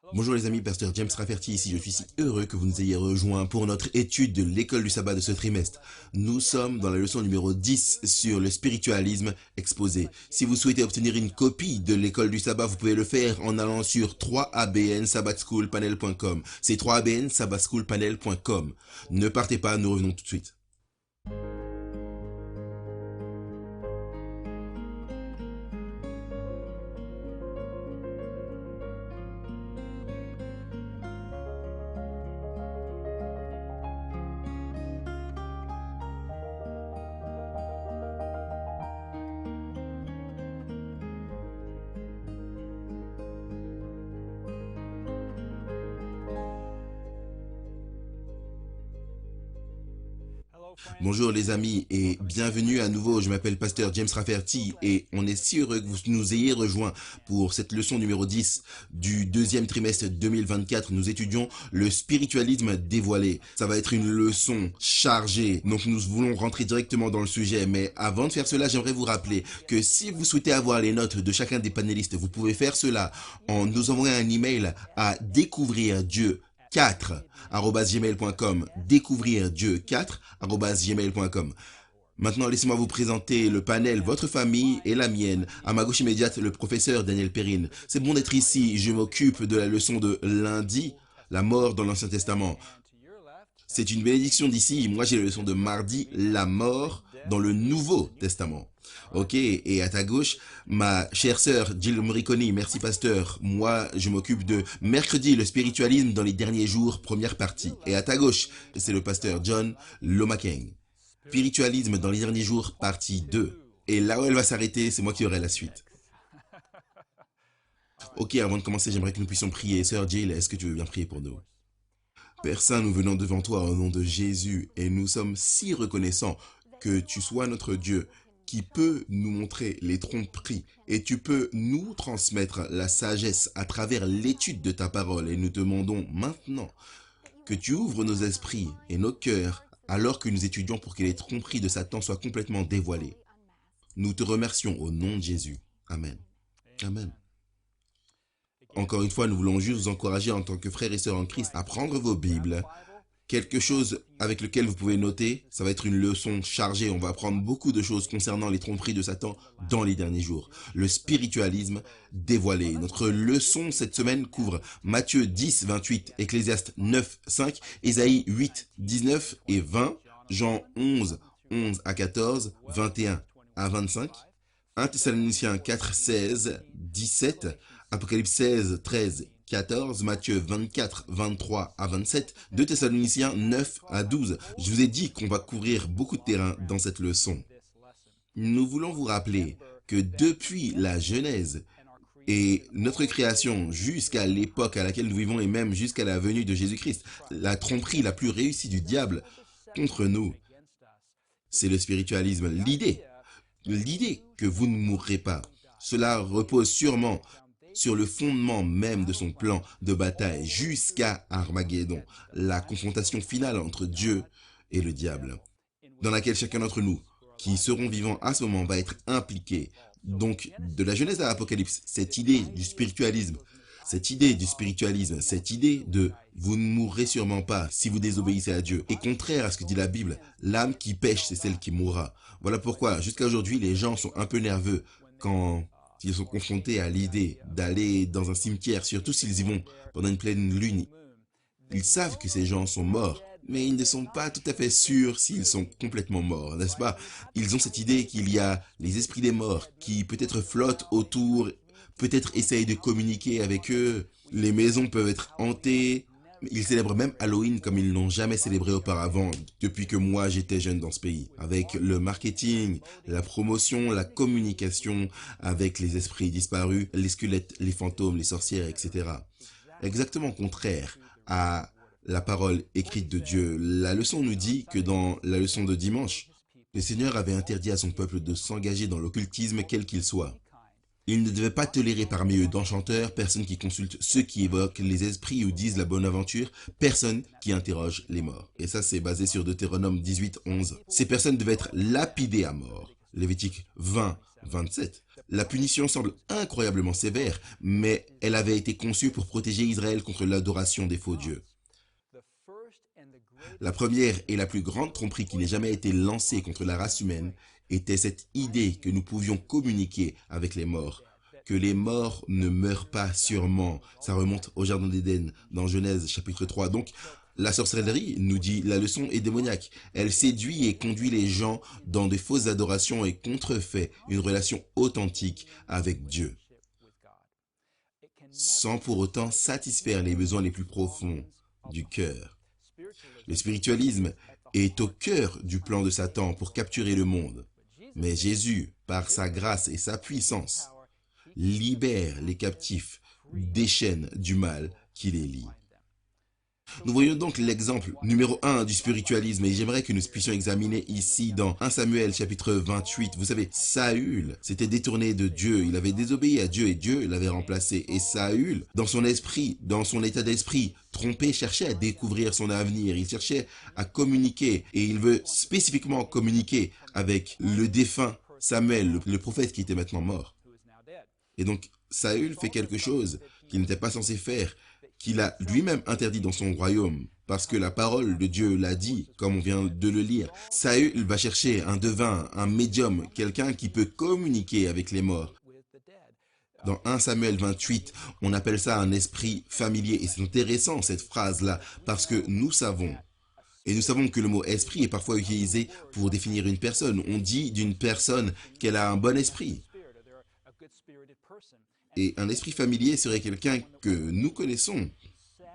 Bonjour les amis, Pasteur James Rafferty ici, je suis si heureux que vous nous ayez rejoints pour notre étude de l'école du sabbat de ce trimestre. Nous sommes dans la leçon numéro 10 sur le spiritualisme exposé. Si vous souhaitez obtenir une copie de l'école du sabbat, vous pouvez le faire en allant sur 3abnsabbatschoolpanel.com. C'est 3abnsabbatschoolpanel.com. Ne partez pas, nous revenons tout de suite. Bonjour les amis et bienvenue à nouveau, je m'appelle Pasteur James Rafferty et on est si heureux que vous nous ayez rejoints pour cette leçon numéro 10 du deuxième trimestre 2024. Nous étudions le spiritualisme dévoilé. Ça va être une leçon chargée, donc nous voulons rentrer directement dans le sujet. Mais avant de faire cela, j'aimerais vous rappeler que si vous souhaitez avoir les notes de chacun des panélistes, vous pouvez faire cela en nous envoyant un email à découvrirdieu4@gmail.com, découvrirdieu4@gmail.com. Maintenant, laissez-moi vous présenter le panel, votre famille et la mienne. À ma gauche immédiate, le professeur Daniel Perrine. C'est bon d'être ici, je m'occupe de la leçon de lundi, la mort dans l'Ancien Testament. C'est une bénédiction d'ici, moi j'ai la leçon de mardi, la mort dans le Nouveau Testament. Ok, et à ta gauche, ma chère sœur Jill Moriconi, merci pasteur. Moi, je m'occupe de mercredi, le spiritualisme dans les derniers jours, première partie. Et à ta gauche, c'est le pasteur John Lomakeng. Spiritualisme dans les derniers jours, partie 2. Et là où elle va s'arrêter, c'est moi qui aurai la suite. Ok, avant de commencer, j'aimerais que nous puissions prier. Sœur Jill, est-ce que tu veux bien prier pour nous? Père Saint, nous venons devant toi au nom de Jésus et nous sommes si reconnaissants que tu sois notre Dieu qui peut nous montrer les tromperies et tu peux nous transmettre la sagesse à travers l'étude de ta parole. Et nous te demandons maintenant que tu ouvres nos esprits et nos cœurs alors que nous étudions pour que les tromperies de Satan soient complètement dévoilées. Nous te remercions au nom de Jésus. Amen. Amen. Encore une fois, nous voulons juste vous encourager en tant que frères et sœurs en Christ à prendre vos Bibles. Quelque chose avec lequel vous pouvez noter, ça va être une leçon chargée. On va apprendre beaucoup de choses concernant les tromperies de Satan dans les derniers jours. Le spiritualisme dévoilé. Notre leçon cette semaine couvre Matthieu 10, 28, Ecclésiaste 9, 5, Ésaïe 8, 19 et 20, Jean 11, 11 à 14, 21 à 25, 1 Thessaloniciens 4, 16, 17, Apocalypse 16, 13, 14, Matthieu 24, 23 à 27, 2 Thessaloniciens 9 à 12. Je vous ai dit qu'on va couvrir beaucoup de terrain dans cette leçon. Nous voulons vous rappeler que depuis la Genèse et notre création jusqu'à l'époque à laquelle nous vivons et même jusqu'à la venue de Jésus-Christ, la tromperie la plus réussie du diable contre nous, c'est le spiritualisme. L'idée que vous ne mourrez pas, cela repose sûrement sur le fondement même de son plan de bataille jusqu'à Armageddon, la confrontation finale entre Dieu et le diable, dans laquelle chacun d'entre nous qui seront vivants à ce moment va être impliqué. Donc, de la Genèse à l'Apocalypse, cette idée du spiritualisme, cette idée de vous ne mourrez sûrement pas si vous désobéissez à Dieu est contraire à ce que dit la Bible. L'âme qui pêche, c'est celle qui mourra. Voilà pourquoi, jusqu'à aujourd'hui, les gens sont un peu nerveux quand ils sont confrontés à l'idée d'aller dans un cimetière, surtout s'ils y vont pendant une pleine lune. Ils savent que ces gens sont morts, mais ils ne sont pas tout à fait sûrs s'ils sont complètement morts, n'est-ce pas? Ils ont cette idée qu'il y a les esprits des morts qui peut-être flottent autour, peut-être essayent de communiquer avec eux. Les maisons peuvent être hantées. Ils célèbrent même Halloween comme ils n'ont jamais célébré auparavant depuis que moi j'étais jeune dans ce pays. Avec le marketing, la promotion, la communication avec les esprits disparus, les squelettes, les fantômes, les sorcières, etc. Exactement contraire à la parole écrite de Dieu. La leçon nous dit que dans la leçon de dimanche, le Seigneur avait interdit à son peuple de s'engager dans l'occultisme quel qu'il soit. Il ne devait pas tolérer parmi eux d'enchanteurs, personne qui consulte ceux qui évoquent les esprits ou disent la bonne aventure, personne qui interroge les morts. Et ça, c'est basé sur Deutéronome 18, 11. Ces personnes devaient être lapidées à mort. Lévitique 20, 27. La punition semble incroyablement sévère, mais elle avait été conçue pour protéger Israël contre l'adoration des faux dieux. La première et la plus grande tromperie qui n'ait jamais été lancée contre la race humaine était cette idée que nous pouvions communiquer avec les morts, que les morts ne meurent pas sûrement. Ça remonte au Jardin d'Éden, dans Genèse chapitre 3. Donc, la sorcellerie, nous dit la leçon, est démoniaque. Elle séduit et conduit les gens dans de fausses adorations et contrefait une relation authentique avec Dieu, sans pour autant satisfaire les besoins les plus profonds du cœur. Le spiritualisme est au cœur du plan de Satan pour capturer le monde. Mais Jésus, par sa grâce et sa puissance, libère les captifs des chaînes du mal qui les lient. Nous voyons donc l'exemple numéro 1 du spiritualisme et j'aimerais que nous puissions examiner ici dans 1 Samuel chapitre 28. Vous savez, Saül s'était détourné de Dieu, il avait désobéi à Dieu et Dieu l'avait remplacé. Et Saül, dans son esprit, dans son état d'esprit, trompé, cherchait à découvrir son avenir, il cherchait à communiquer et il veut spécifiquement communiquer avec le défunt Samuel, le prophète qui était maintenant mort. Et donc, Saül fait quelque chose qu'il n'était pas censé faire, qu'il a lui-même interdit dans son royaume, parce que la parole de Dieu l'a dit, comme on vient de le lire. Saül va chercher un devin, un médium, quelqu'un qui peut communiquer avec les morts. Dans 1 Samuel 28, on appelle ça un esprit familier. Et c'est intéressant cette phrase-là, parce que nous savons que le mot esprit est parfois utilisé pour définir une personne. On dit d'une personne qu'elle a un bon esprit. Et un esprit familier serait quelqu'un que nous connaissons.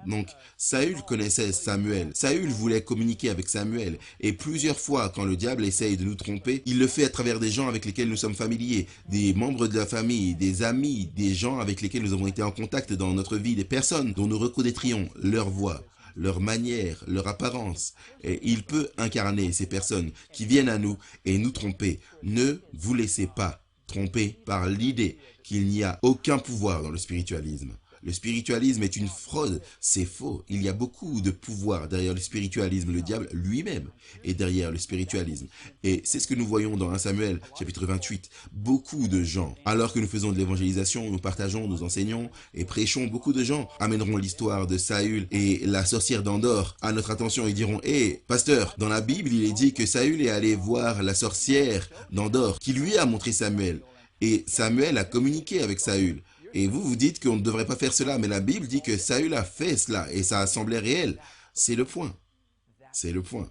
Donc, Saül connaissait Samuel. Saül voulait communiquer avec Samuel. Et plusieurs fois, quand le diable essaye de nous tromper, il le fait à travers des gens avec lesquels nous sommes familiers, des membres de la famille, des amis, des gens avec lesquels nous avons été en contact dans notre vie, des personnes dont nous reconnaîtrions leur voix, leur manière, leur apparence. Et il peut incarner ces personnes qui viennent à nous et nous tromper. Ne vous laissez pas tromper par l'idée qu'il n'y a aucun pouvoir dans le spiritualisme. Le spiritualisme est une fraude, c'est faux. Il y a beaucoup de pouvoir derrière le spiritualisme. Le diable lui-même est derrière le spiritualisme. Et c'est ce que nous voyons dans 1 Samuel, chapitre 28. Beaucoup de gens, alors que nous faisons de l'évangélisation, nous partageons, nous enseignons et prêchons, beaucoup de gens amèneront l'histoire de Saül et la sorcière d'Endor à notre attention et diront « Hé, pasteur, dans la Bible, il est dit que Saül est allé voir la sorcière d'Endor qui lui a montré Samuel. Et Samuel a communiqué avec Saül. Et vous, vous dites qu'on ne devrait pas faire cela, mais la Bible dit que Saül a fait cela et ça a semblé réel. C'est le point. C'est le point.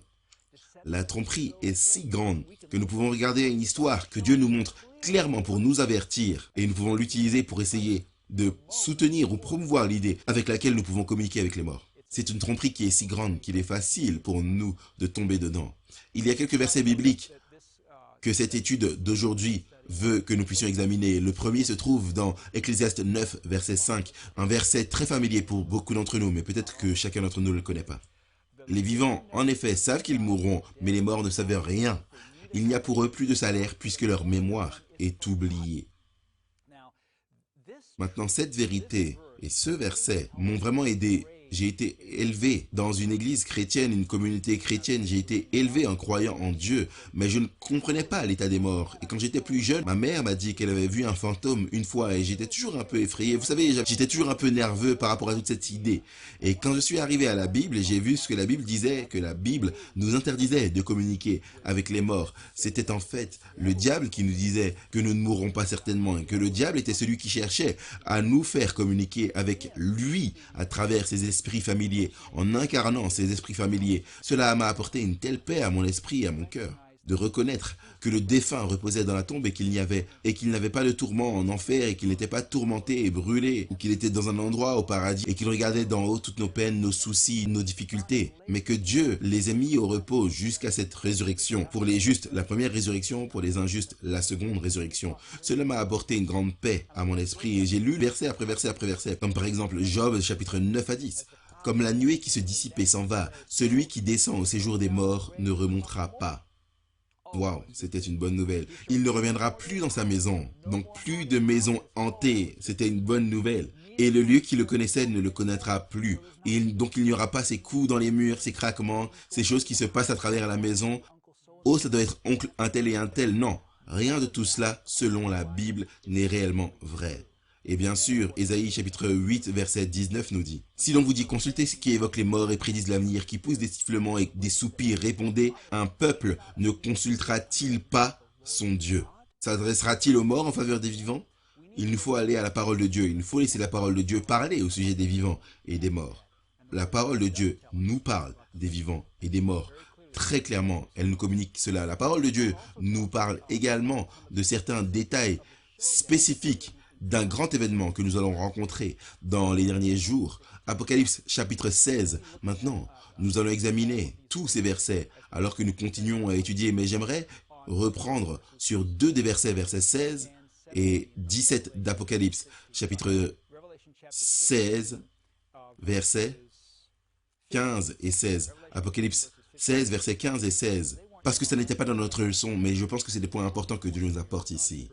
La tromperie est si grande que nous pouvons regarder une histoire que Dieu nous montre clairement pour nous avertir et nous pouvons l'utiliser pour essayer de soutenir ou promouvoir l'idée avec laquelle nous pouvons communiquer avec les morts. C'est une tromperie qui est si grande qu'il est facile pour nous de tomber dedans. Il y a quelques versets bibliques que cette étude d'aujourd'hui veut que nous puissions examiner. Le premier se trouve dans Ecclésiaste 9, verset 5, un verset très familier pour beaucoup d'entre nous, mais peut-être que chacun d'entre nous ne le connaît pas. Les vivants, en effet, savent qu'ils mourront, mais les morts ne savent rien. Il n'y a pour eux plus de salaire puisque leur mémoire est oubliée. Maintenant, cette vérité et ce verset m'ont vraiment aidé. J'ai été élevé dans une église chrétienne, une communauté chrétienne. J'ai été élevé en croyant en Dieu, mais je ne comprenais pas l'état des morts. Et quand j'étais plus jeune, ma mère m'a dit qu'elle avait vu un fantôme une fois et j'étais toujours un peu effrayé. Vous savez, j'étais toujours un peu nerveux par rapport à toute cette idée. Et quand je suis arrivé à la Bible, j'ai vu ce que la Bible disait, que la Bible nous interdisait de communiquer avec les morts. C'était en fait le diable qui nous disait que nous ne mourrons pas certainement et que le diable était celui qui cherchait à nous faire communiquer avec lui à travers ses esprits familiers, en incarnant ces esprits familiers. Cela m'a apporté une telle paix à mon esprit et à mon cœur, de reconnaître que le défunt reposait dans la tombe et qu'il n'avait pas de tourment en enfer et qu'il n'était pas tourmenté et brûlé, ou qu'il était dans un endroit au paradis et qu'il regardait d'en haut toutes nos peines, nos soucis, nos difficultés, mais que Dieu les ait mis au repos jusqu'à cette résurrection. Pour les justes, la première résurrection, pour les injustes, la seconde résurrection. Cela m'a apporté une grande paix à mon esprit et j'ai lu verset après verset après verset, comme par exemple Job chapitre 9 à 10. Comme la nuée qui se dissipe et s'en va, celui qui descend au séjour des morts ne remontera pas. Waouh, c'était une bonne nouvelle. Il ne reviendra plus dans sa maison, donc plus de maison hantée. C'était une bonne nouvelle. Et le lieu qui le connaissait ne le connaîtra plus. Donc il n'y aura pas ces coups dans les murs, ces craquements, ces choses qui se passent à travers la maison. Oh, ça doit être oncle un tel et un tel. Non, Rien de tout cela, selon la Bible, n'est réellement vrai. Et bien sûr, Ésaïe chapitre 8, verset 19 nous dit: Si l'on vous dit consultez ce qui évoque les morts et prédisent l'avenir, qui pousse des sifflements et des soupirs, répondez, un peuple ne consultera-t-il pas son Dieu? S'adressera-t-il aux morts en faveur des vivants? Il nous faut aller à la parole de Dieu, il nous faut laisser la parole de Dieu parler au sujet des vivants et des morts. La parole de Dieu nous parle des vivants et des morts. Très clairement, elle nous communique cela. La parole de Dieu nous parle également de certains détails spécifiques d'un grand événement que nous allons rencontrer dans les derniers jours. Apocalypse chapitre 16. Maintenant, nous allons examiner tous ces versets alors que nous continuons à étudier. Mais j'aimerais reprendre sur deux des versets, versets 16 et 17 d'Apocalypse chapitre 16, versets 15 et 16. Apocalypse 16, versets 15 et 16. Parce que ça n'était pas dans notre leçon, mais je pense que c'est des points importants que Dieu nous apporte ici.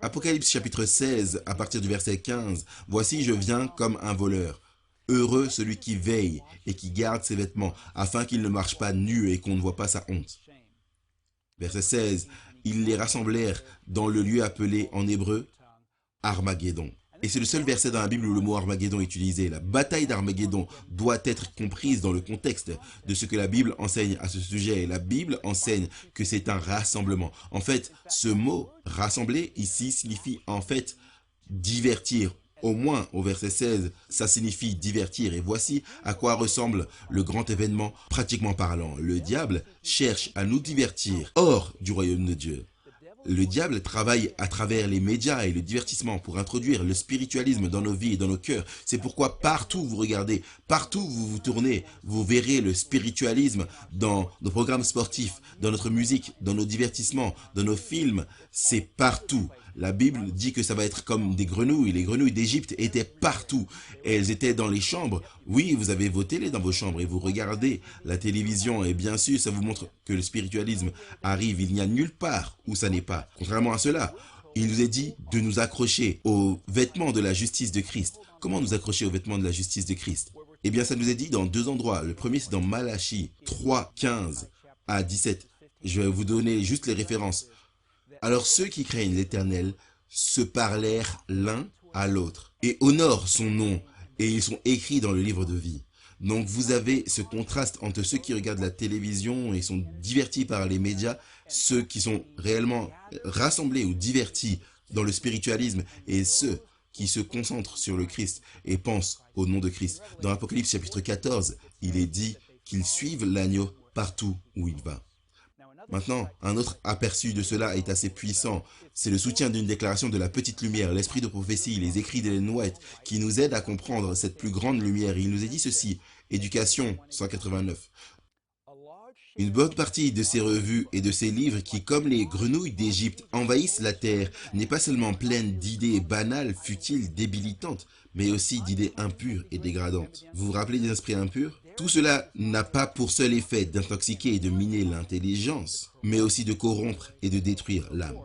Apocalypse chapitre 16, à partir du verset 15. Voici, je viens comme un voleur. Heureux celui qui veille et qui garde ses vêtements, afin qu'il ne marche pas nu et qu'on ne voit pas sa honte. Verset 16. Ils les rassemblèrent dans le lieu appelé en hébreu Armageddon. Et c'est le seul verset dans la Bible où le mot Armageddon est utilisé. La bataille d'Armageddon doit être comprise dans le contexte de ce que la Bible enseigne à ce sujet. Et la Bible enseigne que c'est un rassemblement. En fait, ce mot « rassembler » ici signifie en fait divertir. Au moins, au verset 16, ça signifie divertir. Et voici à quoi ressemble le grand événement pratiquement parlant. Le diable cherche à nous divertir hors du royaume de Dieu. Le diable travaille à travers les médias et le divertissement pour introduire le spiritualisme dans nos vies et dans nos cœurs. C'est pourquoi partout où vous regardez, partout où vous vous tournez, vous verrez le spiritualisme dans nos programmes sportifs, dans notre musique, dans nos divertissements, dans nos films. C'est partout. La Bible dit que ça va être comme des grenouilles. Les grenouilles d'Égypte étaient partout. Elles étaient dans les chambres. Oui, vous avez vos télés dans vos chambres et vous regardez la télévision. Et bien sûr, ça vous montre que le spiritualisme arrive. Il n'y a nulle part où ça n'est pas. Contrairement à cela, il nous est dit de nous accrocher aux vêtements de la justice de Christ. Comment nous accrocher aux vêtements de la justice de Christ? Eh bien, ça nous est dit dans deux endroits. Le premier, c'est dans Malachie 3, 15 à 17. Je vais vous donner juste les références. Alors ceux qui craignent l'Éternel se parlèrent l'un à l'autre et honorent son nom, et ils sont écrits dans le livre de vie. Donc vous avez ce contraste entre ceux qui regardent la télévision et sont divertis par les médias, ceux qui sont réellement rassemblés ou divertis dans le spiritualisme, et ceux qui se concentrent sur le Christ et pensent au nom de Christ. Dans Apocalypse chapitre 14, il est dit qu'ils suivent l'agneau partout où il va. Maintenant, un autre aperçu de cela est assez puissant. C'est le soutien d'une déclaration de la petite lumière, l'esprit de prophétie, les écrits d'Ellen White, qui nous aident à comprendre cette plus grande lumière. Il nous est dit ceci, Éducation 189. Une bonne partie de ces revues et de ces livres qui, comme les grenouilles d'Égypte, envahissent la terre, n'est pas seulement pleine d'idées banales, futiles, débilitantes, mais aussi d'idées impures et dégradantes. Vous vous rappelez des esprits impurs? Tout cela n'a pas pour seul effet d'intoxiquer et de miner l'intelligence, mais aussi de corrompre et de détruire l'âme.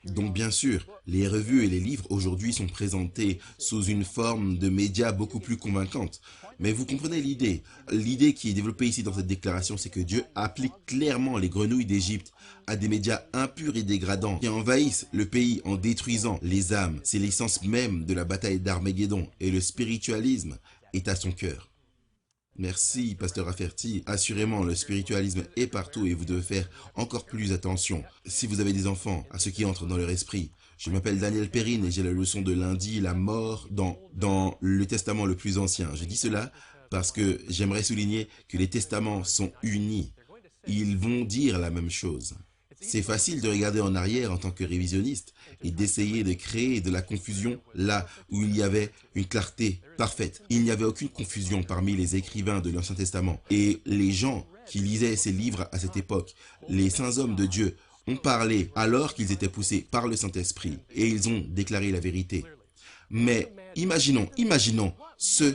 Donc bien sûr, les revues et les livres aujourd'hui sont présentés sous une forme de médias beaucoup plus convaincante. Mais vous comprenez l'idée. L'idée qui est développée ici dans cette déclaration, c'est que Dieu applique clairement les grenouilles d'Égypte à des médias impurs et dégradants qui envahissent le pays en détruisant les âmes. C'est l'essence même de la bataille d'Armageddon, et le spiritualisme est à son cœur. Merci, pasteur Rafferty. Assurément, le spiritualisme est partout et vous devez faire encore plus attention. Si vous avez des enfants, à ceux qui entrent dans leur esprit. Je m'appelle Daniel Perrine et j'ai la leçon de lundi, la mort dans le testament le plus ancien. Je dis cela parce que j'aimerais souligner que les testaments sont unis. Ils vont dire la même chose. C'est facile de regarder en arrière en tant que révisionniste et d'essayer de créer de la confusion là où il y avait une clarté parfaite. Il n'y avait aucune confusion parmi les écrivains de l'Ancien Testament. Et les gens qui lisaient ces livres à cette époque, les saints hommes de Dieu, ont parlé alors qu'ils étaient poussés par le Saint-Esprit et ils ont déclaré la vérité. Mais imaginons ce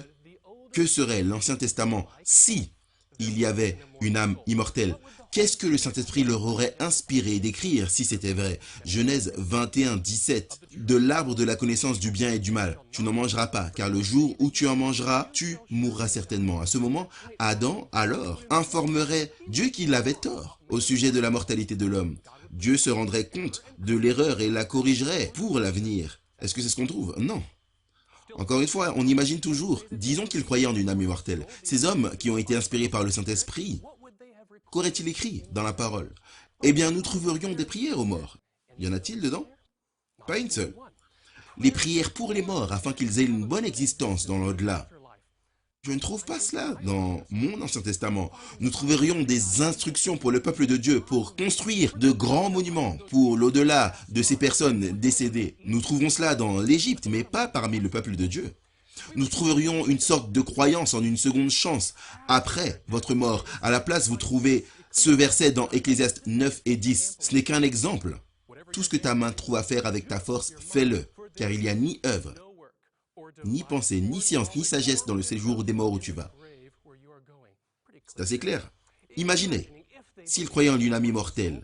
que serait l'Ancien Testament si il y avait une âme immortelle. Qu'est-ce que le Saint-Esprit leur aurait inspiré d'écrire si c'était vrai? Genèse 21, 17. De l'arbre de la connaissance du bien et du mal, tu n'en mangeras pas, car le jour où tu en mangeras, tu mourras certainement. À ce moment, Adam, alors, informerait Dieu qu'il avait tort au sujet de la mortalité de l'homme. Dieu se rendrait compte de l'erreur et la corrigerait pour l'avenir. Est-ce que c'est ce qu'on trouve? Non. Encore une fois, on imagine toujours, disons qu'ils croyaient en une âme immortelle. Ces hommes qui ont été inspirés par le Saint-Esprit, qu'auraient-ils écrit dans la parole? Eh bien, nous trouverions des prières aux morts. Y en a-t-il dedans? Pas une seule. Les prières pour les morts afin qu'ils aient une bonne existence dans l'au-delà. Je ne trouve pas cela dans mon Ancien Testament. Nous trouverions des instructions pour le peuple de Dieu pour construire de grands monuments pour l'au-delà de ces personnes décédées. Nous trouvons cela dans l'Égypte, mais pas parmi le peuple de Dieu. Nous trouverions une sorte de croyance en une seconde chance après votre mort. À la place, vous trouvez ce verset dans Ecclésiaste 9 et 10. Ce n'est qu'un exemple. Tout ce que ta main trouve à faire avec ta force, fais-le, car il n'y a ni œuvre, ni pensée, ni science, ni sagesse dans le séjour des morts où tu vas. C'est assez clair. Imaginez, s'ils croyaient en une âme immortelle,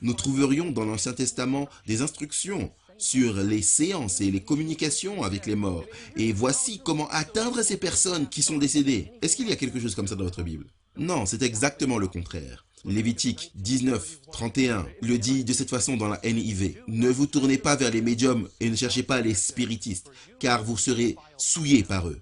nous trouverions dans l'Ancien Testament des instructions sur les séances et les communications avec les morts. Et voici comment atteindre ces personnes qui sont décédées. Est-ce qu'il y a quelque chose comme ça dans votre Bible? Non, c'est exactement le contraire. Lévitique 19, 31 le dit de cette façon dans la NIV. Ne vous tournez pas vers les médiums et ne cherchez pas les spiritistes, car vous serez souillés par eux.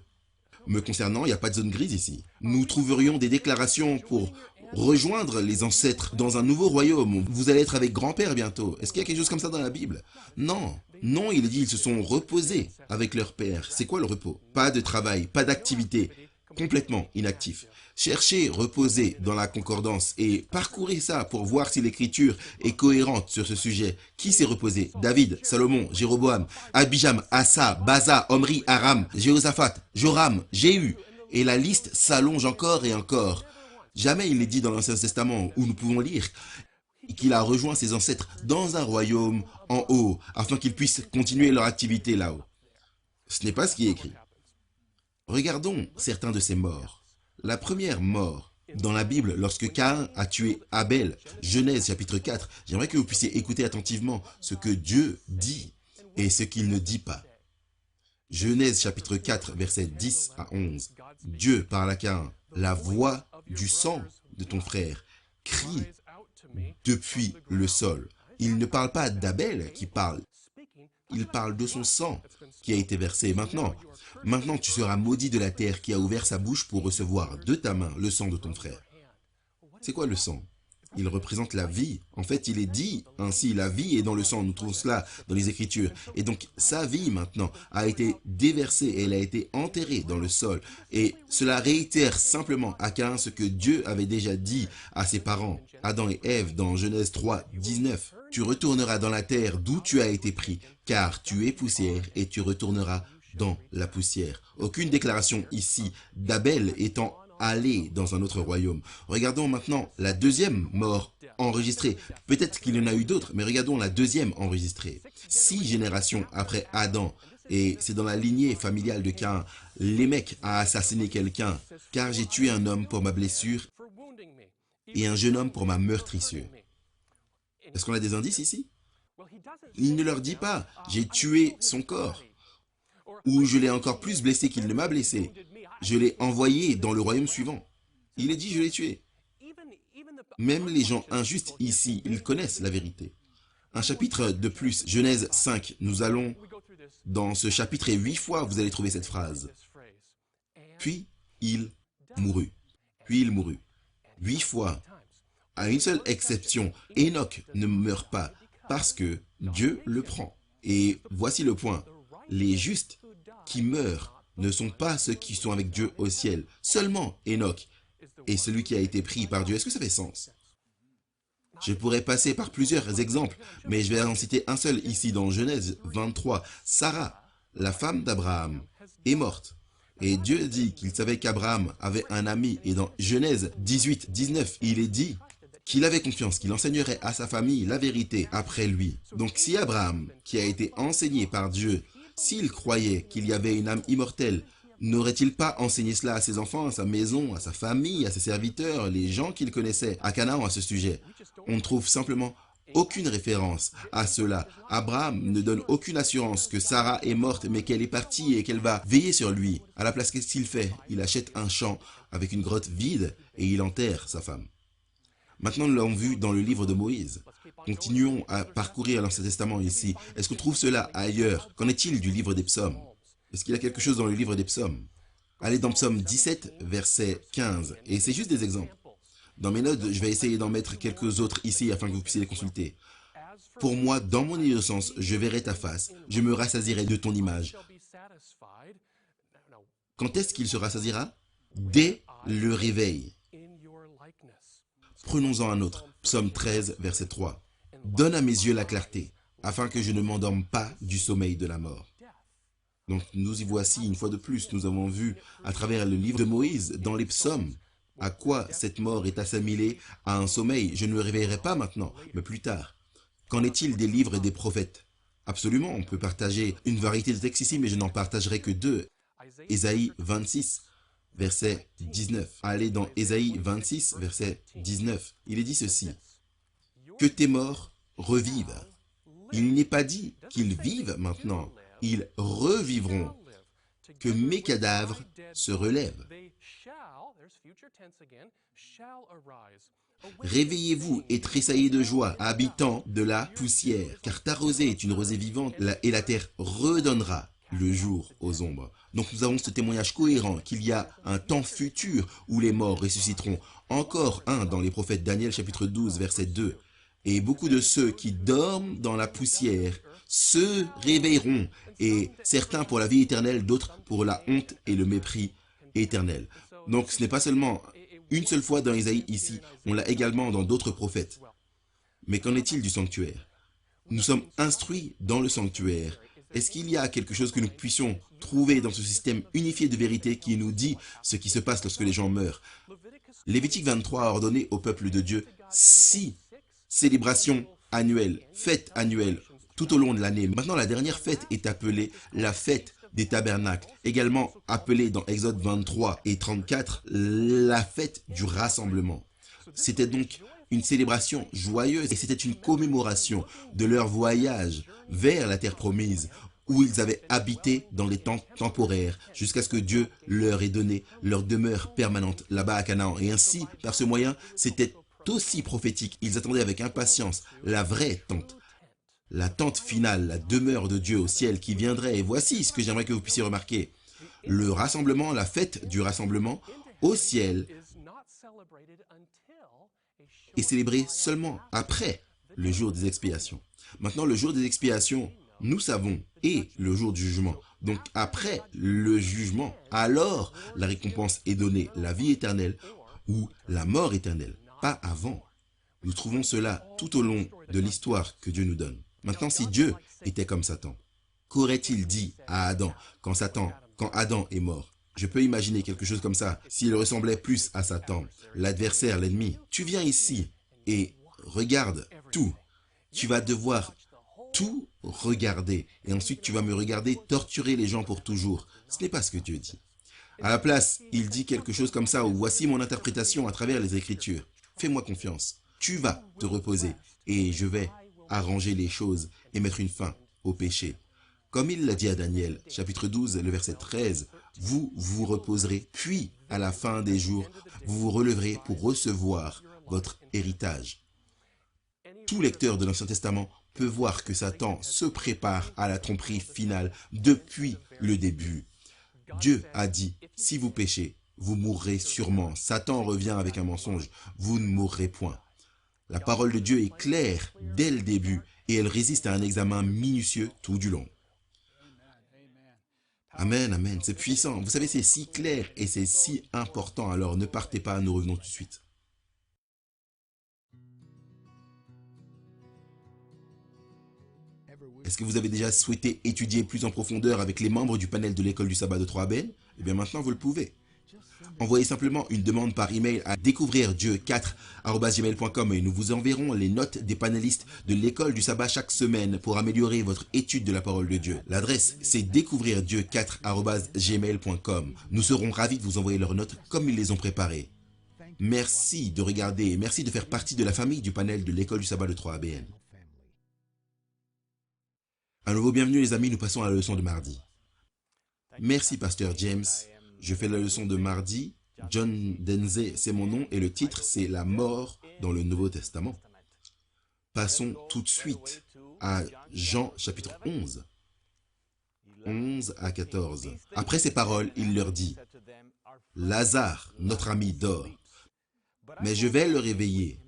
Me concernant, il n'y a pas de zone grise ici. Nous trouverions des déclarations pour rejoindre les ancêtres dans un nouveau royaume. Vous allez être avec grand-père bientôt. Est-ce qu'il y a quelque chose comme ça dans la Bible? Non. Non, il est dit ils se sont reposés avec leur père. C'est quoi le repos? Pas de travail, pas d'activité. Complètement inactif. Cherchez reposer dans la concordance et parcourez ça pour voir si l'écriture est cohérente sur ce sujet. Qui s'est reposé? David, Salomon, Jéroboam, Abijam, Asa, Baza, Omri, Aram, Jéhosaphat, Joram, Jéhu. Et la liste s'allonge encore et encore. Jamais il est dit dans l'Ancien Testament où nous pouvons lire qu'il a rejoint ses ancêtres dans un royaume en haut afin qu'ils puissent continuer leur activité là-haut. Ce n'est pas ce qui est écrit. Regardons certains de ces morts. La première mort dans la Bible, lorsque Caïn a tué Abel, Genèse chapitre 4, j'aimerais que vous puissiez écouter attentivement ce que Dieu dit et ce qu'il ne dit pas. Genèse chapitre 4, versets 10 à 11. Dieu parle à Caïn, la voix du sang de ton frère crie depuis le sol. Il ne parle pas d'Abel qui parle. Il parle de son sang qui a été versé. Maintenant, tu seras maudit de la terre qui a ouvert sa bouche pour recevoir de ta main le sang de ton frère. C'est quoi le sang? Il représente la vie. En fait, il est dit ainsi, la vie est dans le sang. Nous trouvons cela dans les Écritures. Et donc, sa vie maintenant a été déversée et elle a été enterrée dans le sol. Et cela réitère simplement à Caïn ce que Dieu avait déjà dit à ses parents, Adam et Ève, dans Genèse 3, 19. Tu retourneras dans la terre d'où tu as été pris, car tu es poussière et tu retourneras dans la poussière. Aucune déclaration ici d'Abel étant allé dans un autre royaume. Regardons maintenant la deuxième mort enregistrée. Peut-être qu'il y en a eu d'autres, mais regardons la deuxième enregistrée. 6 générations après Adam, et c'est dans la lignée familiale de Caïn, Lémec a assassiné quelqu'un, car j'ai tué un homme pour ma blessure et un jeune homme pour ma meurtrissure. Est-ce qu'on a des indices ici? Il ne leur dit pas, j'ai tué son corps, ou je l'ai encore plus blessé qu'il ne m'a blessé. Je l'ai envoyé dans le royaume suivant. Il est dit, je l'ai tué. Même les gens injustes ici, ils connaissent la vérité. Un chapitre de plus, Genèse 5, nous allons, dans ce chapitre, et 8 fois, vous allez trouver cette phrase. Puis, il mourut. Puis, il mourut. 8 fois. À une seule exception, Enoch ne meurt pas, parce que Dieu le prend. Et voici le point. Les justes qui meurent ne sont pas ceux qui sont avec Dieu au ciel. Seulement Enoch est celui qui a été pris par Dieu. Est-ce que ça fait sens? Je pourrais passer par plusieurs exemples, mais je vais en citer un seul ici dans Genèse 23. Sarah, la femme d'Abraham, est morte. Et Dieu dit qu'il savait qu'Abraham avait un ami. Et dans Genèse 18, 19, il est dit qu'il avait confiance, qu'il enseignerait à sa famille la vérité après lui. Donc si Abraham, qui a été enseigné par Dieu, s'il croyait qu'il y avait une âme immortelle, n'aurait-il pas enseigné cela à ses enfants, à sa maison, à sa famille, à ses serviteurs, les gens qu'il connaissait à Canaan à ce sujet? On ne trouve simplement aucune référence à cela. Abraham ne donne aucune assurance que Sarah est morte, mais qu'elle est partie et qu'elle va veiller sur lui. À la place, qu'est-ce qu'il fait? Il achète un champ avec une grotte vide et il enterre sa femme. Maintenant, nous l'avons vu dans le livre de Moïse. Continuons à parcourir l'Ancien Testament ici. Est-ce qu'on trouve cela ailleurs? Qu'en est-il du livre des psaumes? Est-ce qu'il y a quelque chose dans le livre des psaumes? Allez dans Psaume 17, verset 15. Et c'est juste des exemples. Dans mes notes, je vais essayer d'en mettre quelques autres ici afin que vous puissiez les consulter. Pour moi, dans mon innocence, je verrai ta face. Je me rassasierai de ton image. Quand est-ce qu'il se rassasiera? Dès le réveil. Prenons-en un autre. Psaume 13, verset 3. Donne à mes yeux la clarté, afin que je ne m'endorme pas du sommeil de la mort. Donc nous y voici une fois de plus. Nous avons vu à travers le livre de Moïse, dans les psaumes, à quoi cette mort est assimilée à un sommeil. Je ne me réveillerai pas maintenant, mais plus tard. Qu'en est-il des livres et des prophètes? Absolument, on peut partager une variété de textes ici, mais je n'en partagerai que deux. Ésaïe 26, verset 19. Allez dans Ésaïe 26, verset 19. Il est dit ceci. Que tes morts revivent. Il n'est pas dit qu'ils vivent maintenant. Ils revivront. Que mes cadavres se relèvent. Réveillez-vous et tressaillez de joie, habitants de la poussière, car ta rosée est une rosée vivante, et la terre redonnera le jour aux ombres. Donc nous avons ce témoignage cohérent qu'il y a un temps futur où les morts ressusciteront. Encore un dans les prophètes Daniel chapitre 12 verset 2. Et beaucoup de ceux qui dorment dans la poussière se réveilleront, et certains pour la vie éternelle, d'autres pour la honte et le mépris éternel. Donc ce n'est pas seulement une seule fois dans Ésaïe ici, on l'a également dans d'autres prophètes. Mais qu'en est-il du sanctuaire? Nous sommes instruits dans le sanctuaire. Est-ce qu'il y a quelque chose que nous puissions trouver dans ce système unifié de vérité qui nous dit ce qui se passe lorsque les gens meurent? Lévitique 23 a ordonné au peuple de Dieu 6 célébrations annuelles, fêtes annuelles, tout au long de l'année. Maintenant, la dernière fête est appelée la fête des tabernacles, également appelée dans Exode 23 et 34, la fête du rassemblement. C'était donc une célébration joyeuse et c'était une commémoration de leur voyage vers la terre promise, où ils avaient habité dans les temps temporaires, jusqu'à ce que Dieu leur ait donné leur demeure permanente là-bas à Canaan. Et ainsi, par ce moyen, c'était aussi prophétique. Ils attendaient avec impatience la vraie tente, la tente finale, la demeure de Dieu au ciel qui viendrait. Et voici ce que j'aimerais que vous puissiez remarquer. Le rassemblement, la fête du rassemblement au ciel est célébré seulement après le jour des expiations. Maintenant, le jour des expiations, nous savons, est le jour du jugement. Donc, après le jugement, alors la récompense est donnée, la vie éternelle ou la mort éternelle, pas avant. Nous trouvons cela tout au long de l'histoire que Dieu nous donne. Maintenant, si Dieu était comme Satan, qu'aurait-il dit à Adam quand Adam est mort? Je peux imaginer quelque chose comme ça, s'il ressemblait plus à Satan, l'adversaire, l'ennemi. Tu viens ici et regarde tout. Tu vas devoir tout regarder. Et ensuite, tu vas me regarder torturer les gens pour toujours. Ce n'est pas ce que Dieu dit. À la place, il dit quelque chose comme ça, où voici mon interprétation à travers les Écritures. Fais-moi confiance. Tu vas te reposer et je vais arranger les choses et mettre une fin au péché. Comme il l'a dit à Daniel, chapitre 12, le verset 13, vous vous reposerez, puis à la fin des jours, vous vous relèverez pour recevoir votre héritage. Tout lecteur de l'Ancien Testament peut voir que Satan se prépare à la tromperie finale depuis le début. Dieu a dit, si vous péchez, vous mourrez sûrement. Satan revient avec un mensonge, vous ne mourrez point. La parole de Dieu est claire dès le début et elle résiste à un examen minutieux tout du long. Amen, amen, c'est puissant. Vous savez, c'est si clair et c'est si important. Alors ne partez pas, nous revenons tout de suite. Est-ce que vous avez déjà souhaité étudier plus en profondeur avec les membres du panel de l'école du sabbat de 3BN? Eh bien maintenant, vous le pouvez. Envoyez simplement une demande par email à découvrirdieu4@gmail.com et nous vous enverrons les notes des panélistes de l'école du sabbat chaque semaine pour améliorer votre étude de la parole de Dieu. L'adresse, c'est découvrirdieu4@gmail.com. Nous serons ravis de vous envoyer leurs notes comme ils les ont préparées. Merci de regarder et merci de faire partie de la famille du panel de l'école du sabbat de 3ABN. À nouveau, bienvenue les amis, nous passons à la leçon de mardi. Merci Pasteur James. Je fais la leçon de mardi John Denze, c'est mon nom et le titre c'est La mort dans le Nouveau Testament. Passons tout de suite à Jean chapitre 11, 11 à 14. Après ces paroles, il leur dit, « Lazare, notre ami, dort, mais je vais le réveiller. »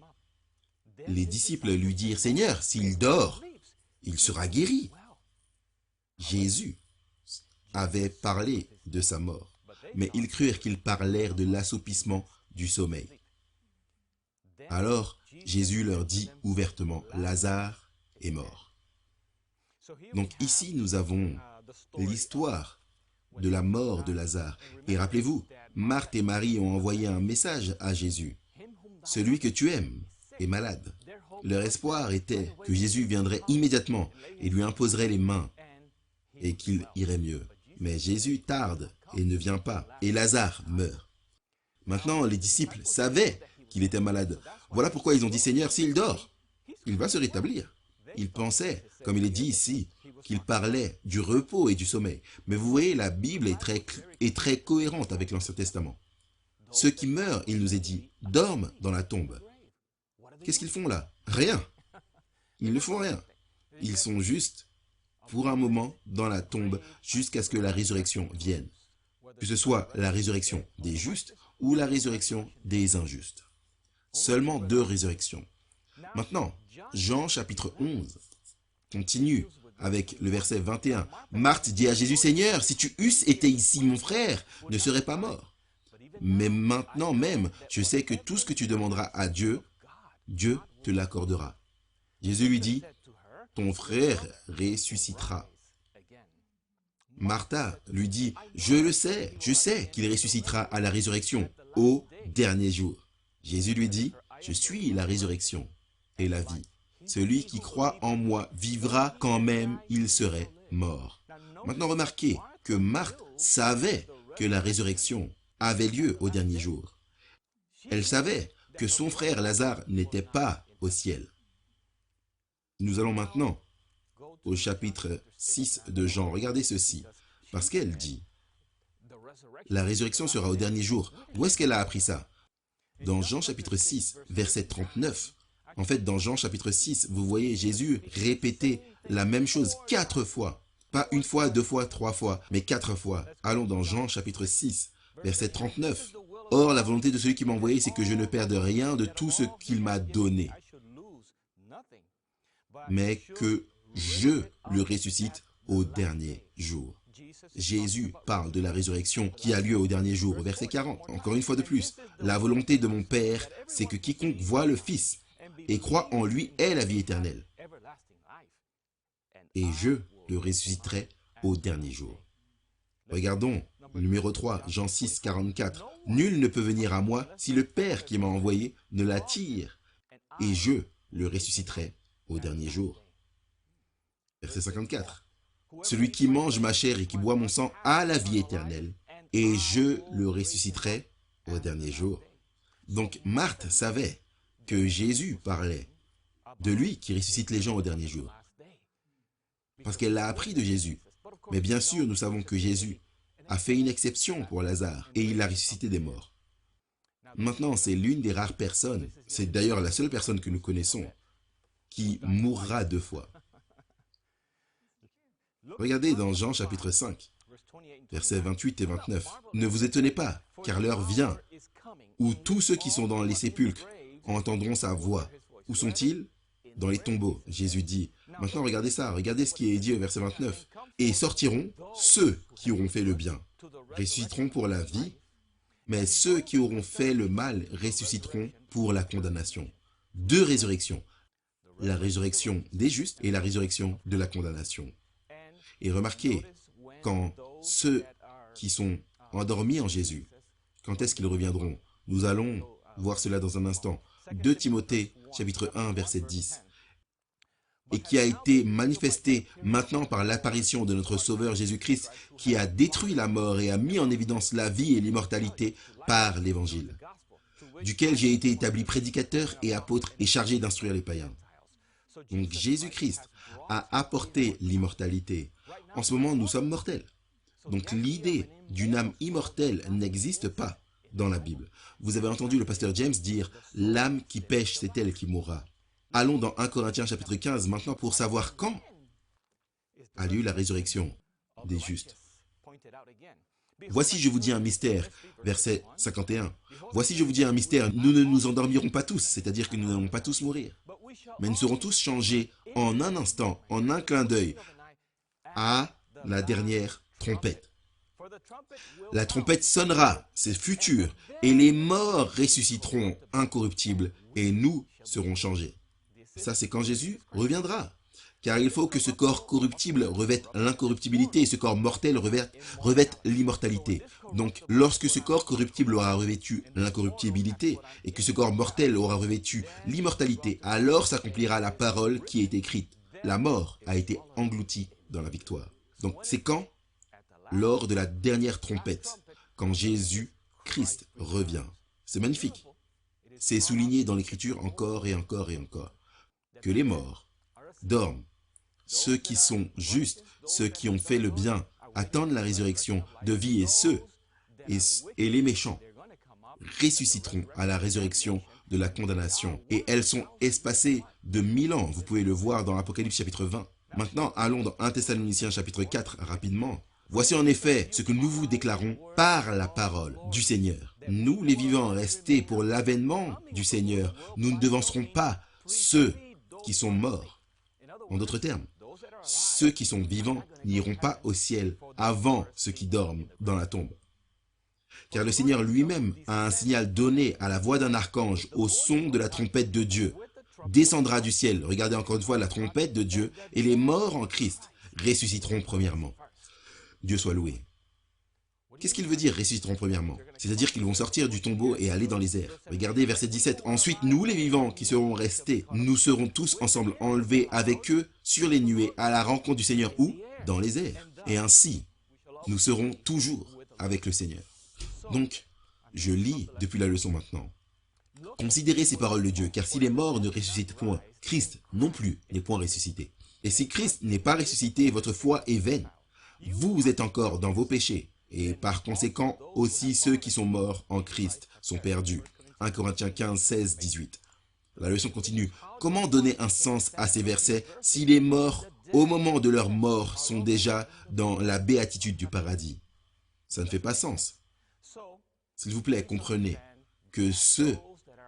Les disciples lui dirent, « Seigneur, s'il dort, il sera guéri. » Jésus avait parlé de sa mort, mais ils crurent qu'ils parlèrent de l'assoupissement du sommeil. Alors Jésus leur dit ouvertement, « Lazare est mort. » Donc ici, nous avons l'histoire de la mort de Lazare. Et rappelez-vous, Marthe et Marie ont envoyé un message à Jésus. « Celui que tu aimes est malade. » Leur espoir était que Jésus viendrait immédiatement et lui imposerait les mains et qu'il irait mieux. Mais Jésus tarde et ne vient pas, et Lazare meurt. Maintenant, les disciples savaient qu'il était malade. Voilà pourquoi ils ont dit, « Seigneur, s'il dort, il va se rétablir. » Ils pensaient, comme il est dit ici, qu'il parlait du repos et du sommeil. Mais vous voyez, la Bible est très cohérente avec l'Ancien Testament. Ceux qui meurent, il nous est dit, dorment dans la tombe. Qu'est-ce qu'ils font là? Rien. Ils ne font rien. Ils sont juste, pour un moment, dans la tombe, jusqu'à ce que la résurrection vienne. Que ce soit la résurrection des justes ou la résurrection des injustes. Seulement 2 résurrections. Maintenant, Jean chapitre 11 continue avec le verset 21. Marthe dit à Jésus, « Seigneur, si tu eusses été ici, mon frère ne serait pas mort. Mais maintenant même, je sais que tout ce que tu demanderas à Dieu, Dieu te l'accordera. » Jésus lui dit, « Ton frère ressuscitera. » Martha lui dit, « Je sais qu'il ressuscitera à la résurrection, au dernier jour. » Jésus lui dit, « Je suis la résurrection et la vie. Celui qui croit en moi vivra quand même il serait mort. » Maintenant remarquez que Marthe savait que la résurrection avait lieu au dernier jour. Elle savait que son frère Lazare n'était pas au ciel. Nous allons maintenant au chapitre 6 de Jean. Regardez ceci, parce qu'elle dit, la résurrection sera au dernier jour. Où est-ce qu'elle a appris ça? Dans Jean chapitre 6, verset 39. En fait, dans Jean chapitre 6, vous voyez Jésus répéter la même chose 4 fois. Pas 1 fois, 2 fois, 3 fois, mais 4 fois. Allons dans Jean chapitre 6, verset 39. « Or, la volonté de celui qui m'a envoyé, c'est que je ne perde rien de tout ce qu'il m'a donné, mais que je le ressuscite au dernier jour. » Jésus parle de la résurrection qui a lieu au dernier jour, au verset 40. Encore une fois de plus, la volonté de mon Père, c'est que quiconque voit le Fils et croit en lui ait la vie éternelle. Et je le ressusciterai au dernier jour. Regardons le numéro 3, Jean 6, 44. « Nul ne peut venir à moi si le Père qui m'a envoyé ne l'attire, et je le ressusciterai au dernier jour. » Verset 54. « Celui qui mange ma chair et qui boit mon sang a la vie éternelle, et je le ressusciterai au dernier jour. » Donc Marthe savait que Jésus parlait de lui qui ressuscite les gens au dernier jour. Parce qu'elle l'a appris de Jésus. Mais bien sûr, nous savons que Jésus a fait une exception pour Lazare et il l'a ressuscité des morts. Maintenant, c'est l'une des rares personnes, c'est d'ailleurs la seule personne que nous connaissons, qui mourra 2 fois. Regardez dans Jean chapitre 5, versets 28 et 29. « Ne vous étonnez pas, car l'heure vient où tous ceux qui sont dans les sépulcres entendront sa voix. Où sont-ils? Dans les tombeaux. » Jésus dit. Maintenant, regardez ça, regardez ce qui est dit au verset 29. « Et sortiront ceux qui auront fait le bien, ressusciteront pour la vie, mais ceux qui auront fait le mal ressusciteront pour la condamnation. » 2 résurrections. La résurrection des justes et la résurrection de la condamnation. Et remarquez, quand ceux qui sont endormis en Jésus, quand est-ce qu'ils reviendront? Nous allons voir cela dans un instant. 2 Timothée, chapitre 1, verset 10. Et qui a été manifesté maintenant par l'apparition de notre Sauveur Jésus-Christ, qui a détruit la mort et a mis en évidence la vie et l'immortalité par l'Évangile, duquel j'ai été établi prédicateur et apôtre et chargé d'instruire les païens. Donc Jésus-Christ a apporté l'immortalité. En ce moment, nous sommes mortels. Donc l'idée d'une âme immortelle n'existe pas. dans la Bible. Vous avez entendu le pasteur James dire « L'âme qui pêche, c'est elle qui mourra ». Allons dans 1 Corinthiens chapitre 15 maintenant pour savoir quand a lieu la résurrection des justes. Voici, je vous dis un mystère, verset 51. Voici, je vous dis un mystère, nous ne nous endormirons pas tous, c'est-à-dire que nous n'allons pas tous mourir. Mais nous serons tous changés en un instant, en un clin d'œil, à la dernière trompette. La trompette sonnera, c'est futur, et les morts ressusciteront incorruptibles, et nous serons changés. Ça, c'est quand Jésus reviendra. Car il faut que ce corps corruptible revête l'incorruptibilité et ce corps mortel revête l'immortalité. Donc, lorsque ce corps corruptible aura revêtu l'incorruptibilité et que ce corps mortel aura revêtu l'immortalité, alors s'accomplira la parole qui est écrite. La mort a été engloutie dans la victoire. Donc, c'est quand? Lors de la dernière trompette, quand Jésus-Christ revient. C'est magnifique. C'est souligné dans l'Écriture encore et encore et encore. Que les morts dorment. Ceux qui sont justes, ceux qui ont fait le bien, attendent la résurrection de vie et les méchants ressusciteront à la résurrection de la condamnation. Et elles sont espacées de 1000 ans. Vous pouvez le voir dans l'Apocalypse chapitre 20. Maintenant, allons dans 1 Thessaloniciens chapitre 4 rapidement. Voici en effet ce que nous vous déclarons par la parole du Seigneur. Nous, les vivants restés pour l'avènement du Seigneur, nous ne devancerons pas ceux qui sont morts. En d'autres termes, ceux qui sont vivants n'iront pas au ciel avant ceux qui dorment dans la tombe. Car le Seigneur lui-même a un signal donné à la voix d'un archange au son de la trompette de Dieu. Descendra du ciel, regardez encore une fois la trompette de Dieu, et les morts en Christ ressusciteront premièrement. Dieu soit loué. Qu'est-ce qu'il veut dire ressusciteront premièrement? C'est-à-dire qu'ils vont sortir du tombeau et aller dans les airs. Regardez verset 17. Ensuite, nous les vivants qui serons restés, nous serons tous ensemble enlevés avec eux sur les nuées à la rencontre du Seigneur où? Dans les airs. Et ainsi, nous serons toujours avec le Seigneur. Donc, je lis depuis la leçon maintenant. Considérez ces paroles de Dieu, car si les morts ne ressuscitent point, Christ non plus n'est point ressuscité. Et si Christ n'est pas ressuscité, votre foi est vaine. Vous êtes encore dans vos péchés. Et par conséquent, aussi ceux qui sont morts en Christ sont perdus. 1 Corinthiens 15, 16, 18. La leçon continue. Comment donner un sens à ces versets si les morts, au moment de leur mort, sont déjà dans la béatitude du paradis? Ça ne fait pas sens. S'il vous plaît, comprenez que ceux